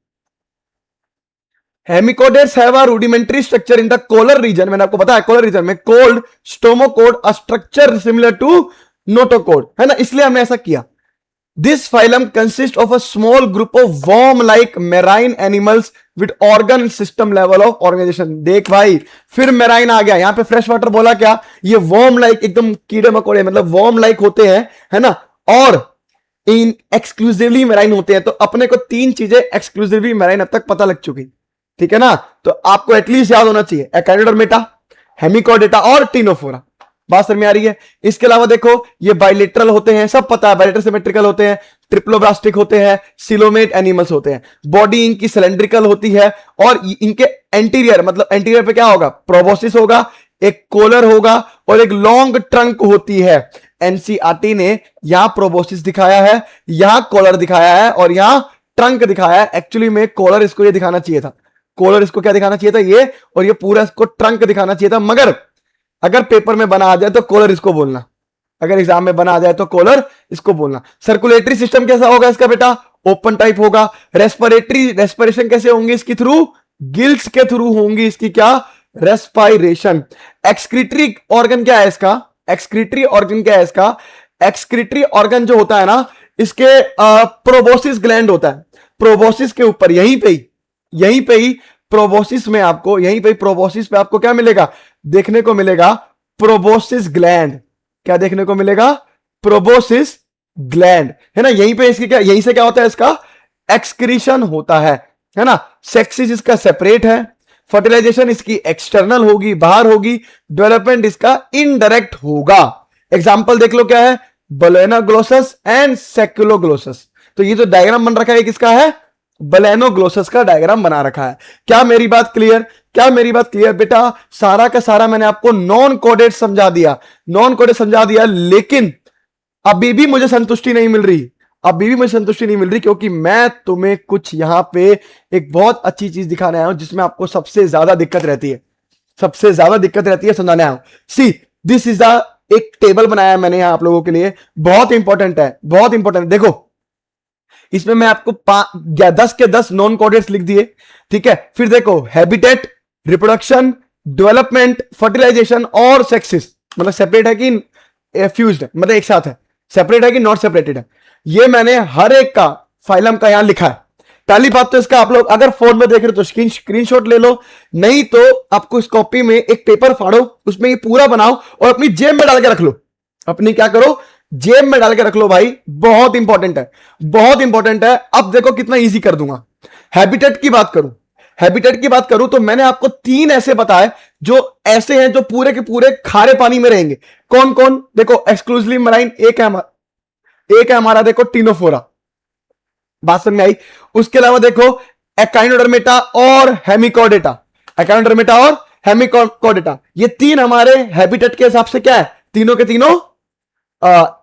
Hemichordates have a rudimentary structure in the collar region. मैंने आपको बताया कोलर रीजन में called stomochord a structure similar to notochord, है ना, इसलिए हमने ऐसा किया। This phylum consists of a small group of worm-like marine animals with organ system level of organization। देख भाई, फिर मेराइन आ गया यहां पे। फ्रेश वाटर बोला क्या? ये worm-like, एकदम कीड़े मकोड़े, मतलब worm-like होते हैं, है ना, और इन एक्सक्लूसिवली मेराइन होते हैं। तो अपने को तीन चीजें एक्सक्लूसिवली मेराइन अब तक पता लग चुकी, ठीक है ना। तो आपको एटलीस्ट याद होना चाहिए एकाइनोडर्मेटा, हेमिकोडेटा और टिनोफोरा। बात समझ में आ रही है? इसके अलावा देखो ये बाइलेटरल होते हैं, सब पता है, बाइलेटरल सिमेट्रिकल होते हैं, ट्रिप्लोब्लास्टिक होते हैं, सिलोमेट एनिमल्स होते हैं। बॉडी इनकी सिलेंड्रिकल होती है और इनके एंटीरियर, मतलब एंटीरियर पे क्या होगा? प्रोबोसिस होगा, एक कोलर होगा और एक लॉन्ग ट्रंक होती है। एनसीईआरटी ने यहां प्रोबोसिस दिखाया है, यहां कॉलर दिखाया है और यहां ट्रंक दिखाया है। एक्चुअली में कॉलर इसको ये दिखाना चाहिए था, कॉलर इसको क्या दिखाना चाहिए था? ये, और ये पूरा इसको ट्रंक दिखाना चाहिए था। मगर अगर पेपर में बना आ जाए तो कॉलर इसको बोलना, अगर एग्जाम में बना आ जाए तो कॉलर इसको बोलना। सर्कुलेटरी सिस्टम कैसा होगा इसका बेटा? ओपन टाइप होगा। रेस्पिरेशन कैसे होंगे इसकी? थ्रू गिल्स के थ्रू होंगी इसकी क्या? रेस्पायरेशन। एक्सक्रीटरी ऑर्गन क्या है इसका? एक्सक्रीटरी ऑर्गन क्या है इसका? एक्सक्रीटरी ऑर्गन जो होता है ना, इसके प्रोबोसिस ग्लैंड होता है। प्रोबोसिस के ऊपर यहीं पे ही प्रोबोसिस में आपको, यहीं पे प्रोबोसिस पे आपको क्या मिलेगा? देखने को मिलेगा प्रोबोसिस ग्लैंड। क्या देखने को मिलेगा? प्रोबोसिस ग्लैंड, है ना। यहीं पे इसकी क्या, यहीं से क्या होता है? इसका एक्सक्रीशन होता है ना। सेक्सिस इसका सेपरेट है, फर्टिलाइजेशन इसकी एक्सटर्नल होगी, बाहर होगी, डेवलपमेंट इसका इनडायरेक्ट होगा। एग्जाम्पल देख लो क्या है? बलेनोग्लोसस एंड सेक्युलोग्लोसस। तो ये जो डायग्राम बन रखा है किसका है? बलेनोग्लोसस का डायग्राम बना रखा है। क्या मेरी बात क्लियर? क्या मेरी बात क्लियर बेटा? सारा का सारा मैंने आपको नॉन कोडेड समझा दिया, नॉन कोडेड समझा दिया, लेकिन अभी भी मुझे संतुष्टि नहीं मिल रही, अभी भी मुझे संतुष्टि नहीं मिल रही, क्योंकि मैं तुम्हें कुछ यहां पे एक बहुत अच्छी चीज दिखाने आया हूं जिसमें आपको सबसे ज्यादा दिक्कत रहती है, सबसे ज्यादा दिक्कत रहती है, समझाने आया हूं। सी दिस इज द, एक टेबल बनाया मैंने यहां आप लोगों के लिए, बहुत इंपॉर्टेंट है, बहुत इंपॉर्टेंट। देखो इसमें मैं आपको 10 के 10 नॉन कोडेट्स लिख दिए, ठीक है। फिर देखो हैबिटेट, रिप्रोडक्शन, डेवलपमेंट, फर्टिलाइजेशन और सेक्सिस, मतलब सेपरेट है कि फ्यूज्ड है, मतलब एक साथ है, सेपरेट है कि नॉट सेपरेटेड है, ये मैंने हर एक का फाइलम का यहां लिखा है। पहली बात तो इसका आप लोग अगर फोन में देख रहे हो तो स्क्रीनशॉट ले लो, नहीं तो आपको इस कॉपी में एक पेपर फाड़ो, उसमें ये पूरा बनाओ और अपनी जेब में डाल के रख लो, अपनी क्या करो, जेब में डाल के रख लो भाई, बहुत इंपॉर्टेंट है, बहुत इंपॉर्टेंट है। अब देखो कितना इजी कर दूंगा। हैबिटेट की बात करूं, हैबिटेट की बात करूं तो मैंने आपको 3 ऐसे बताए जो ऐसे हैं जो पूरे के पूरे खारे पानी में रहेंगे। कौन कौन? देखो एक्सक्लूसिवली मराइन एक है हमारा देखो टिनोफोरा, बात समझ में आई। उसके अलावा देखो एकाइनोडर्मेटा और हेमिकोडेटा, एकाइनोडर्मेटा और हेमिकोडेटा, ये 3 हमारे हैबिटेट के हिसाब से क्या है? तीनों के तीनों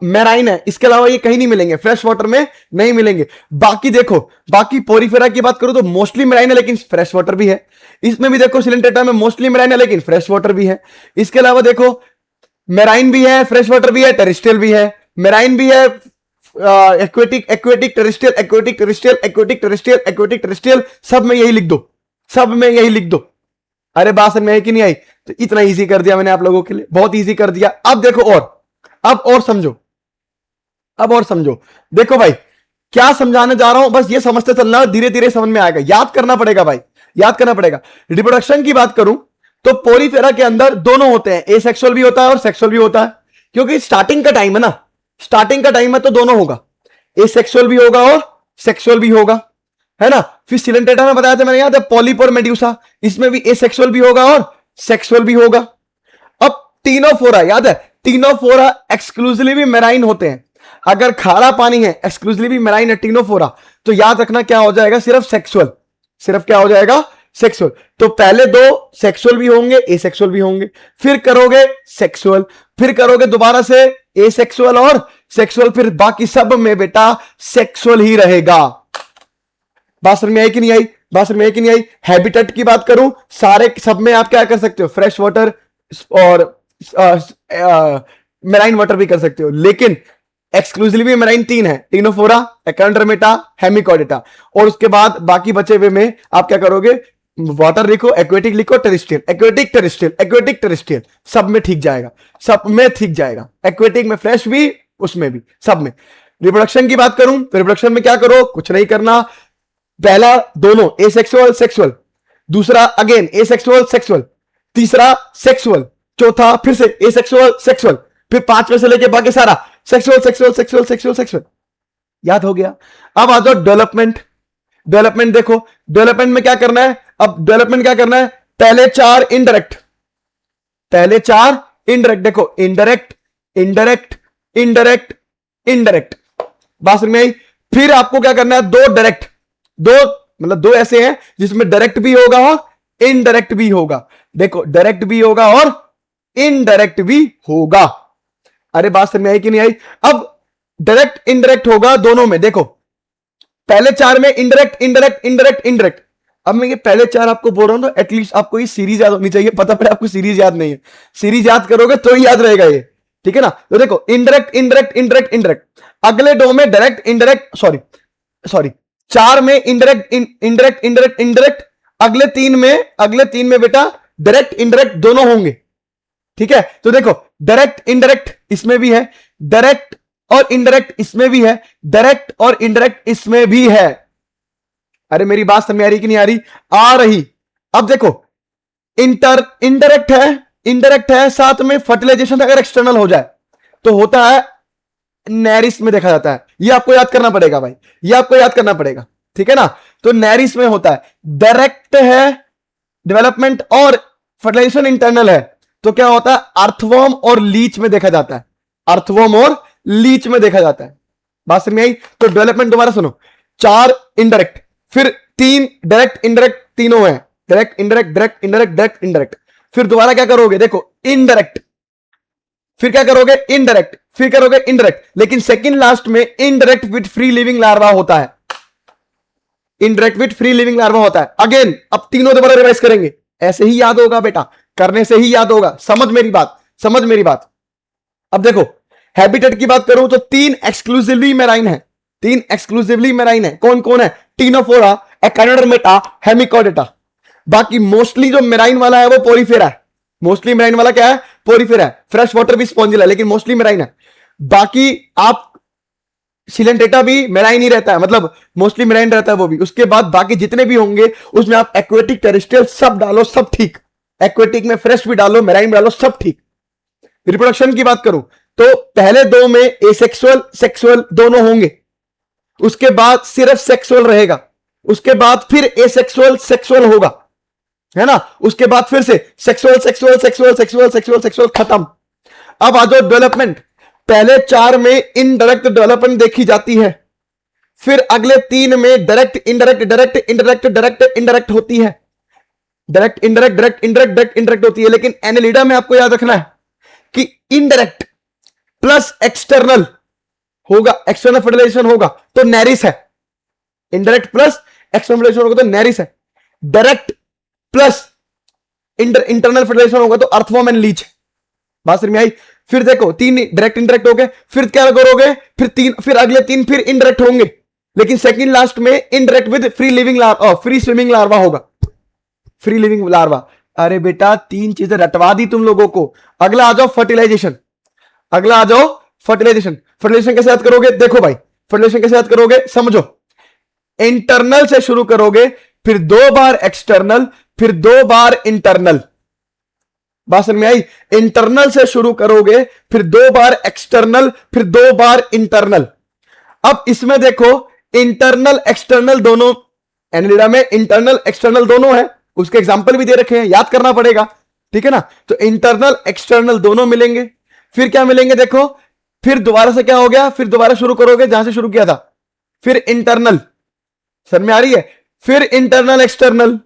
मैराइन है। इसके अलावा ये कहीं नहीं मिलेंगे, फ्रेश वाटर में नहीं मिलेंगे। बाकी देखो, बाकी पोरीफेरा की बात करूं तो मोस्टली मैराइन है लेकिन फ्रेश वाटर भी है। इसमें भी देखो सिलेंटेटा में मोस्टली मैराइन है लेकिन फ्रेश वाटर भी है। इसके अलावा देखो मैराइन भी है, फ्रेश वाटर भी है, टेरेस्ट्रियल भी है, मैराइन भी है, aquatic aquatic terrestrial aquatic terrestrial aquatic terrestrial aquatic terrestrial, सब में यही लिख दो, सब में यही लिख दो। अरे बात समझ में आई कि नहीं आई? तो इतना इजी कर दिया मैंने आप लोगों के लिए, बहुत इजी कर दिया। अब देखो अब और समझो, अब और समझो। देखो भाई क्या समझाने जा रहा हूं, बस ये समझते चलना, धीरे धीरे समझ में आएगा, याद करना पड़ेगा भाई, याद करना पड़ेगा। रिप्रोडक्शन की बात करूं तो पोरीफेरा के अंदर दोनों होते हैं, एसेक्सुअल भी होता है और सेक्सुअल भी होता है, क्योंकि स्टार्टिंग का टाइम है ना, स्टार्टिंग का टाइम है तो दोनों होगा, एसेक्सुअल भी होगा और सेक्सुअल भी होगा, है ना। फिर सिलेंटेटा में बताया था मैंने, याद है, पॉलिप और मेड्यूसा, इसमें भी एसेक्सुअल भी होगा और सेक्सुअल भी होगा। अब तीनों फोरा याद है, तीनों फोरा एक्सक्लूसिवली मेराइन होते हैं। अगर खारा पानी है, एक्सक्लूसिवली मेराइन है तीनों फोरा, तो याद रखना क्या हो जाएगा, सिर्फ सेक्सुअल, सिर्फ क्या हो जाएगा, सेक्सुअल। तो पहले दो सेक्सुअल भी होंगे, एसेक्सुअल भी होंगे, फिर करोगे सेक्सुअल, फिर करोगे दोबारा से एसेक्सुअल और सेक्सुअल, फिर बाकी सब में बेटा सेक्सुअल ही रहेगा। बात समझ में आई कि नहीं आई? बात समझ में आई कि नहीं आई? हैबिटेट की बात करूं, सारे सब में आप क्या कर सकते हो, फ्रेश वाटर और मेराइन वाटर भी कर सकते हो, लेकिन एक्सक्लूसिवली मेराइन तीन है, टिनोफोरा, एकांड्रोमेटा, हेमिकॉर्डेटा, और उसके बाद बाकी बचे हुए में आप क्या करोगे, वाटर लिखो, एक्वेटिक लिखो, terrestrial, aquatic terrestrial, aquatic terrestrial, सब में ठीक जाएगा, सब में ठीक जाएगा, एक्वेटिक में फ्रेश भी, उसमें भी, सब में। रिप्रोडक्शन की बात करूं तो रिप्रोडक्शन में क्या करो, कुछ नहीं करना, पहला दोनों एसेक्सुअल सेक्सुअल, दूसरा अगेन एसेक्सुअल सेक्सुअल, तीसरा सेक्सुअल, चौथा फिर से एसेक्सुअल सेक्सुअल, फिर पांचवें से लेके बाकी सारा sexual sexual sexual sexual sexual. याद हो गया? अब आ जाओ डेवलपमेंट। डेवलपमेंट देखो, डेवलपमेंट में क्या करना है, अब डेवलपमेंट क्या करना है, पहले चार इनडायरेक्ट, पहले चार इनडायरेक्ट, देखो इनडायरेक्ट इनडायरेक्ट इनडायरेक्ट इनडायरेक्ट, बात समझ में आई? फिर आपको क्या करना है, दो डायरेक्ट, दो मतलब दो ऐसे हैं जिसमें डायरेक्ट भी होगा और इनडायरेक्ट भी होगा, देखो डायरेक्ट भी होगा और इनडायरेक्ट भी होगा। अरे बात समझ में आई कि नहीं आई? अब डायरेक्ट इनडायरेक्ट होगा दोनों में, देखो पहले चार में इंडायरेक्ट इंडायरेक्ट इंडायरेक्ट इंडायरेक्ट। अब मैं ये पहले चार आपको बोल रहा हूं तो एटलीस्ट आपको ये सीरीज याद होनी चाहिए, पता पड़े आपको सीरीज याद नहीं है, सीरीज याद करोगे तो ही याद रहेगा ये, ठीक है ना। तो देखो इंडायरेक्ट इंडायरेक्ट इंडायरेक्ट इंडायरेक्ट, अगले दो में डायरेक्ट इंडायरेक्ट, सॉरी सॉरी, चार में इंडायरेक्ट इंडायरेक्ट इंडायरेक्ट इंडायरेक्ट, अगले तीन में बेटा डायरेक्ट इंडायरेक्ट दोनों होंगे, ठीक है। तो देखो डायरेक्ट इंडायरेक्ट इसमें भी है, डायरेक्ट और इनडायरेक्ट इसमें भी है, डायरेक्ट और इनडायरेक्ट इसमें भी है। अरे मेरी बात समझ में आ रही कि नहीं आ रही? आ रही। अब देखो इनडायरेक्ट है, साथ में फर्टिलाइजेशन अगर एक्सटर्नल हो जाए तो होता है नेरिस में देखा जाता है, ये आपको याद करना पड़ेगा भाई, ये आपको याद करना पड़ेगा, ठीक है ना। तो नेरिस में होता है, डायरेक्ट है डेवलपमेंट और फर्टिलाइजेशन इंटरनल है, तो क्या होता है, अर्थवर्म और लीच में देखा जाता है, अर्थवर्म और लीच में देखा जाता है। बात समझ में आई? तो डेवलपमेंट दोबारा सुनो, चार इनडायरेक्ट, फिर तीन डायरेक्ट इंडायरेक्ट, तीनों है direct indirect direct indirect direct indirect, फिर दोबारा क्या करोगे, देखो इनडायरेक्ट, फिर क्या करोगे इनडायरेक्ट, फिर करोगे इनडायरेक्ट, लेकिन सेकंड लास्ट में indirect with free living larva होता है, indirect with free living larva होता है। अगेन अब तीनों दोबारा रिवाइज करेंगे, ऐसे ही याद होगा बेटा, करने से ही याद होगा, समझ मेरी बात, समझ मेरी बात। अब देखो हैबिटेट की बात करूं तो तीन एक्सक्लूसिवली मेराइन है, तीन एक्सक्लूसिवली मेराइन है, कौन कौन है, टिनोफोरा, एकानोडर्मेटा, हेमिकॉर्डेटा। बाकी मोस्टली जो मेराइन वाला है वो पोरीफेरा है, मोस्टली मेराइन वाला क्या है, पोरीफेरा है, फ्रेश वाटर भी स्पॉन्जिल है लेकिन मोस्टली मेराइन है। बाकी आप सिलेंटेटा भी मेराइन ही रहता है, मतलब मोस्टली मेराइन रहता है वो भी। उसके बाद बाकी जितने भी होंगे उसमें आप एक्वेटिक टेरेस्ट्रियल सब डालो, सब ठीक, एक्वेटिक में फ्रेश भी डालो, मेराइन भी डालो, सब ठीक। रिप्रोडक्शन की बात करूं तो पहले दो में एसेक्सुअल सेक्सुअल दोनों होंगे, उसके बाद सिर्फ सेक्सुअल रहेगा, उसके बाद फिर एसेक्सुअल सेक्सुअल होगा, है ना, उसके बाद फिर से sexual sexual sexual sexual sexual sexual खत्म। अब आ जाओ डेवलपमेंट, पहले चार में इनडायरेक्ट डेवलपमेंट देखी जाती है, फिर अगले तीन में direct indirect direct indirect direct indirect होती है, direct indirect direct indirect direct indirect होती है। लेकिन एनेलिडा में आपको याद रखना है कि इनडायरेक्ट प्लस एक्सटर्नल होगा, एक्सटर्नल फर्टिलाइजेशन होगा तो नेरिस है, इनडायरेक्ट प्लस एक्सटर्नल फर्टिलाइजेशन होगा तो नेरिस है, डायरेक्ट प्लस इंटरनल फर्टिलाइजेशन होगा तो अर्थवर्म एंड लीच। बात समझ में आई? फिर देखो तीन डायरेक्ट इंडायरेक्ट हो गए, फिर क्या करोगे, फिर तीन, फिर अगले तीन फिर इनडायरेक्ट होंगे, लेकिन सेकंड लास्ट में indirect with free living larva, free swimming larva होगा, फ्री लिविंग लार्वा। अरे बेटा तीन चीजें रटवा दी तुम लोगों को। अगला आ जाओ फर्टिलाइजेशन, अगला आ जाओ फर्टिलाइजेशन। फर्टिलाइजेशन कैसे याद करोगे, देखो भाई फर्टिलाइजेशन कैसे याद करोगे, समझो। इंटरनल से शुरू करोगे, फिर 2 बार एक्सटर्नल, फिर 2 बार इंटरनल। बात समझ में आई? इंटरनल से शुरू करोगे, फिर 2 बार एक्सटर्नल, फिर 2 बार इंटरनल। अब इसमें देखो इंटरनल एक्सटर्नल दोनों, एनिलिडा में इंटरनल एक्सटर्नल दोनों है, उसके एग्जांपल भी दे रखे हैं, याद करना पड़ेगा, ठीक है ना। तो इंटरनल एक्सटर्नल दोनों मिलेंगे, फिर क्या मिलेंगे देखो, फिर दोबारा से क्या हो गया, फिर दोबारा शुरू करोगे जहां से शुरू किया था, फिर इंटरनल, समझ में आ रही है, फिर इंटरनल एक्सटर्नल,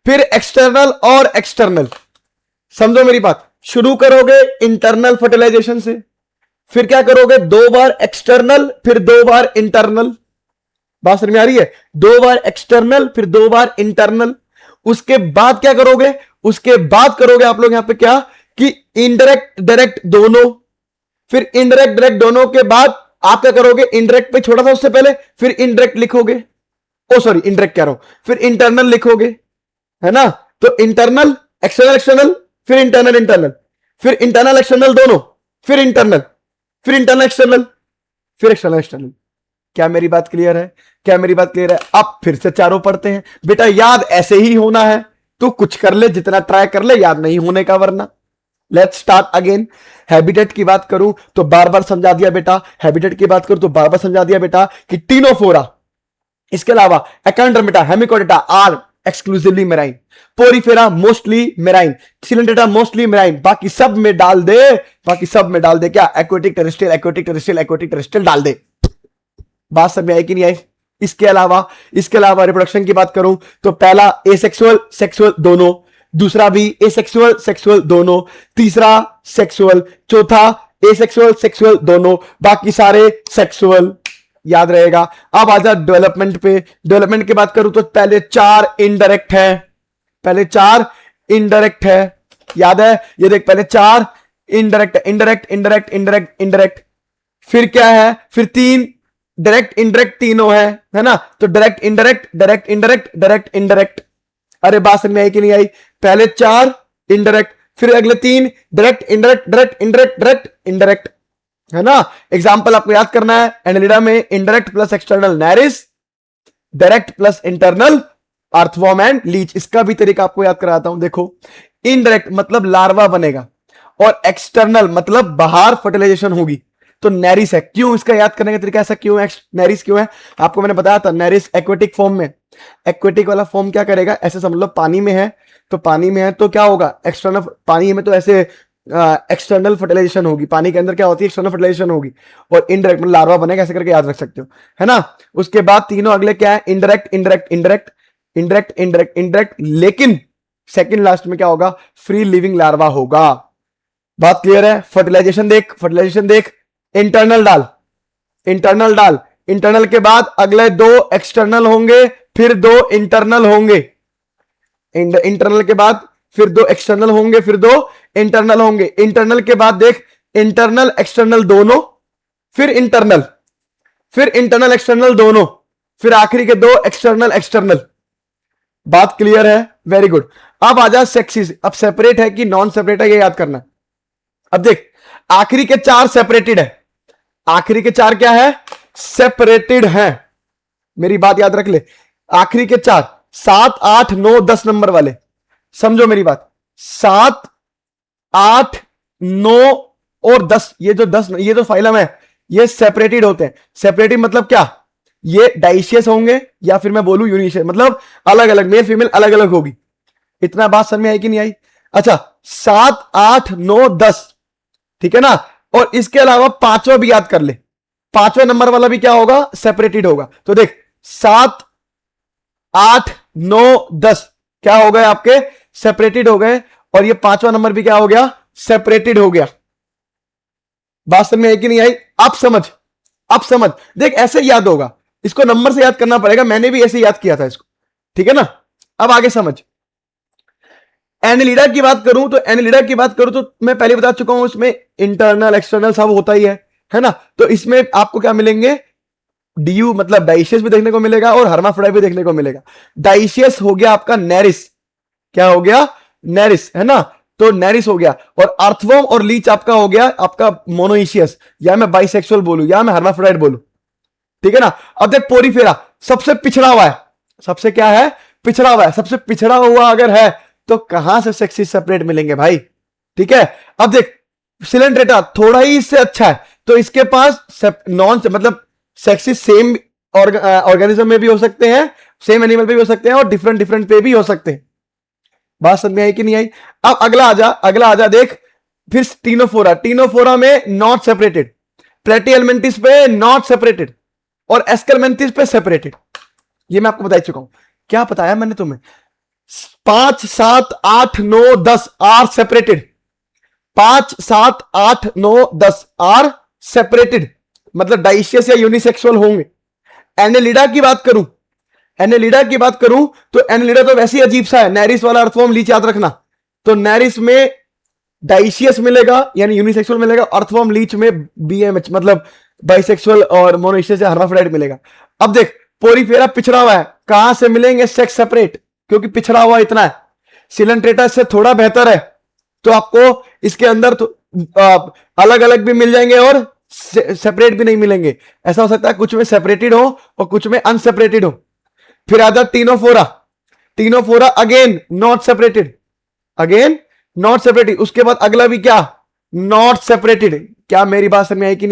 फिर एक्सटर्नल और एक्सटर्नल। समझो मेरी बात, शुरू करोगे इंटरनल फर्टिलाइजेशन से, फिर क्या करोगे 2 बार एक्सटर्नल, फिर 2 बार इंटरनल। बात समझ में आ रही है? 2 बार एक्सटर्नल, फिर 2 बार इंटरनल। उसके बाद क्या करोगे, उसके बाद करोगे आप लोग यहां पे क्या, कि इनडायरेक्ट डायरेक्ट दोनों, फिर इनडायरेक्ट डायरेक्ट दोनों के बाद आप क्या करोगे, इनडायरेक्ट पे छोटा सा उससे पहले, फिर इनडायरेक्ट लिखोगे, ओ सॉरी इंडायरेक्ट कह रहा हूं, फिर इंटरनल लिखोगे, है ना। तो इंटरनल एक्सटर्नल एक्सटर्नल, फिर इंटरनल इंटरनल, फिर इंटरनल एक्सटर्नल दोनों, फिर इंटरनल, फिर इंटरनल एक्सटर्नल, फिर एक्सटर्नल एक्सटर्नल। क्या मेरी बात क्लियर है? क्या मेरी बात क्लियर है? अब फिर से चारों पढ़ते हैं बेटा, याद ऐसे ही होना है, तू कुछ कर ले, जितना ट्राई कर ले, याद नहीं होने का वरना। Let's start again. हैबिटेट की बात करूं तो बार बार समझा दिया बेटा, हैबिटेट की बात करूं तो बार बार समझा दिया बेटा कि टीनोफोरा, इसके अलावा echinodermata, hemichordata are exclusively marine, porifera mostly marine, coelenterata mostly marine, बाकी सब में डाल दे, बाकी सब में डाल दे क्या, aquatic terrestrial, aquatic terrestrial, aquatic terrestrial डाल दे। बात समझ में आई कि नहीं आई? इसके अलावा रिप्रोडक्शन की बात करूं तो पहला एसेक्सुअल सेक्सुअल दोनों, दूसरा भी एसेक्सुअल सेक्सुअल दोनों, तीसरा सेक्सुअल, चौथा एसेक्सुअल सेक्सुअल दोनों, बाकी सारे सेक्सुअल। याद रहेगा। अब आजा डेवलपमेंट पे। डेवलपमेंट की बात करूं तो पहले 4 इनडायरेक्ट है, पहले 4 इनडायरेक्ट है, याद है? ये देख पहले 4 indirect, indirect indirect indirect indirect, फिर क्या है, फिर 3 डायरेक्ट इंडायरेक्ट तीनों है ना। तो direct indirect direct indirect direct indirect. अरे बात समझ में आई कि नहीं आई? पहले 4 इनडायरेक्ट, फिर अगले 3 direct indirect direct indirect direct indirect, है ना। एग्जाम्पल आपको याद करना है, एनेलिडा में indirect plus external Nereis, direct plus internal earthworm and leech. इसका भी तरीका आपको याद कराता हूं। देखो इनडायरेक्ट मतलब लार्वा बनेगा, और एक्सटर्नल मतलब बाहर फर्टिलाइजेशन होगी, तो नेरिस है। क्यों? इसका याद करने का तरीका ऐसा क्यों है, नेरिस क्यों है? आपको मैंने बताया था, नेरिस एक्वेटिक फॉर्म में, एक्वेटिक वाला फॉर्म क्या करेगा, ऐसे समझ लो पानी में है, तो पानी में है तो क्या होगा, एक्सटर्नल, पानी में तो ऐसे एक्सटर्नल फर्टिलाइजेशन होगी, पानी के अंदर क्या होती है, एक्सटर्नल फर्टिलाइजेशन होगी, और इनडायरेक्ट मतलब लार्वा बनेगा, ऐसे करके याद रख सकते हो, है ना। उसके बाद तीनों अगले क्या है, indirect indirect indirect indirect indirect indirect, लेकिन सेकंड लास्ट में क्या होगा, फ्री लिविंग लार्वा होगा। बात क्लियर है? फर्टिलाइजेशन देख, फर्टिलाइजेशन देख, इंटरनल डाल, इंटरनल डाल, इंटरनल के बाद अगले 2 एक्सटर्नल होंगे, फिर 2 इंटरनल होंगे, इंटरनल के बाद फिर 2 एक्सटर्नल होंगे, फिर 2 इंटरनल होंगे, इंटरनल के बाद देख इंटरनल एक्सटर्नल दोनों, फिर इंटरनल, फिर इंटरनल एक्सटर्नल दोनों, फिर आखिरी के 2 एक्सटर्नल एक्सटर्नल। बात क्लियर है? Very good. अब आ जा सेक्सिस। अब सेपरेट है कि नॉन सेपरेट है, ये याद करना। अब देख आखिरी के 4 सेपरेटेड है, आखिरी के 4 क्या है, सेपरेटेड है। मेरी बात याद रख ले, आखिरी के 4 7 8 9 10 नंबर वाले, समझो मेरी बात, 7 8 9 और 10, ये जो 10, ये जो फाइलम है, ये सेपरेटेड होते हैं। सेपरेटेड मतलब क्या, ये डाइशियस होंगे, या फिर मैं बोलूं यूनिशियस, मतलब अलग अलग, मेल फीमेल अलग अलग होगी। इतना बात समझ में आई कि नहीं आई? अच्छा 7 8 9 10, ठीक है ना। और इसके अलावा 5वां भी याद कर ले, 5वें नंबर वाला भी क्या होगा, सेपरेटेड होगा। तो देख 7 8 9 10 क्या हो गए आपके, सेपरेटेड हो गए, और ये 5वां नंबर भी क्या हो गया, सेपरेटेड हो गया। बात समझ में आई कि नहीं आई? अब समझ, अब समझ, देख ऐसे याद होगा, इसको नंबर से याद करना पड़ेगा, मैंने भी ऐसे याद किया था इसको, ठीक है ना। अब आगे समझ, एनिलिडा की बात करूं तो मैं पहले बता चुका हूं, इसमें इंटरनल एक्सटर्नल सब होता ही है ना। तो इसमें आपको क्या मिलेंगे, डीयू मतलब डाइशियस भी देखने को मिलेगा और हर्माफ्रोडाइट भी देखने को मिलेगा। डाइशियस हो गया आपका नेरिस, क्या हो गया, नेरिस, है ना। तो नेरिस हो गया, और अर्थवर्म और लीच आपका हो गया आपका मोनोइशियस, या मैं बाइसेक्सुअल बोलूं या मैं हर्माफ्रोडाइट बोलूं, ठीक है ना। अब देख पोरीफेरा सबसे पिछड़ा हुआ है, सबसे क्या है, पिछड़ा हुआ है। सबसे पिछड़ा हुआ अगर है तो कहां से सेक्सिस सेपरेट मिलेंगे भाई, ठीक है। अब देख सिलेंड्रेटा थोड़ा ही इससे अच्छा है, तो इसके पास नॉन मतलब सेक्सिस सेम ऑर्गेनिज्म में भी हो सकते हैं, सेम एनिमल पे भी हो सकते हैं, और डिफरेंट डिफरेंट पे भी हो सकते हैं। बात समझ में आई कि नहीं आई। अब अगला आजा देख, फिर टीनोफोरा में नॉट सेपरेटेड, प्लेटिहेल्मिन्थिस पे नॉट सेपरेटेड, और एस्केलमेंथिस पे सेपरेटेड। ये मैं आपको बता चुका हूं, क्या बताया मैंने तुम्हें, 5 7 8 9 10 आर सेपरेटेड, 5 7 8 9 10 आर सेपरेटेड, मतलब डाइशियस या यूनिसेक्सुअल होंगे। एनेलिडा की बात करूं तो एनेलिडा तो वैसे ही अजीब सा है, नेरिस वाला अर्थवर्म लीच याद रखना। तो नेरिस में डाइशियस मिलेगा यानी यूनिसेक्सुअल मिलेगा, अर्थवर्म लीच में बीएमएच मतलब बाइसेक्सुअल और मोनोइशियस या हर्माफ्रोडाइट मिलेगा। अब देख पोरीफेरा पिछड़ा हुआ है, कहां से मिलेंगे, सेक्स सेपरेट, क्योंकि पिछड़ा हुआ इतना है। सिलेंट्रेटा से थोड़ा बेहतर है, तो आपको इसके अंदर तो अलग अलग भी मिल जाएंगे और सेपरेट भी नहीं मिलेंगे। ऐसा हो सकता है कुछ में सेपरेटेड हो और कुछ में अनसेपरेटेड हो। फिर आता टीनोफोरा अगेन नॉट सेपरेटेड, उसके बाद अगला भी क्या, नॉट सेपरेटेड। क्या मेरी बात समझ में आई कि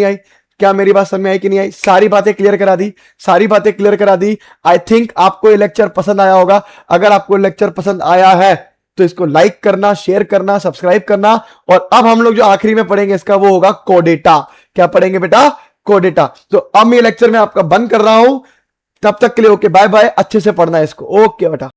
नहीं आई, सारी बातें क्लियर करा दी। आई थिंक आपको ये लेक्चर पसंद आया होगा। अगर आपको लेक्चर पसंद आया है तो इसको लाइक करना, शेयर करना, सब्सक्राइब करना। और अब हम लोग जो आखिरी में पढ़ेंगे इसका वो होगा कोडेटा। क्या पढ़ेंगे बेटा, कोडेटा। तो अब ये लेक्चर मैं आपका बंद कर रहा हूं, तब तक के लिए ओके बाय बाय, अच्छे से पढ़ना है इसको, ओके बेटा।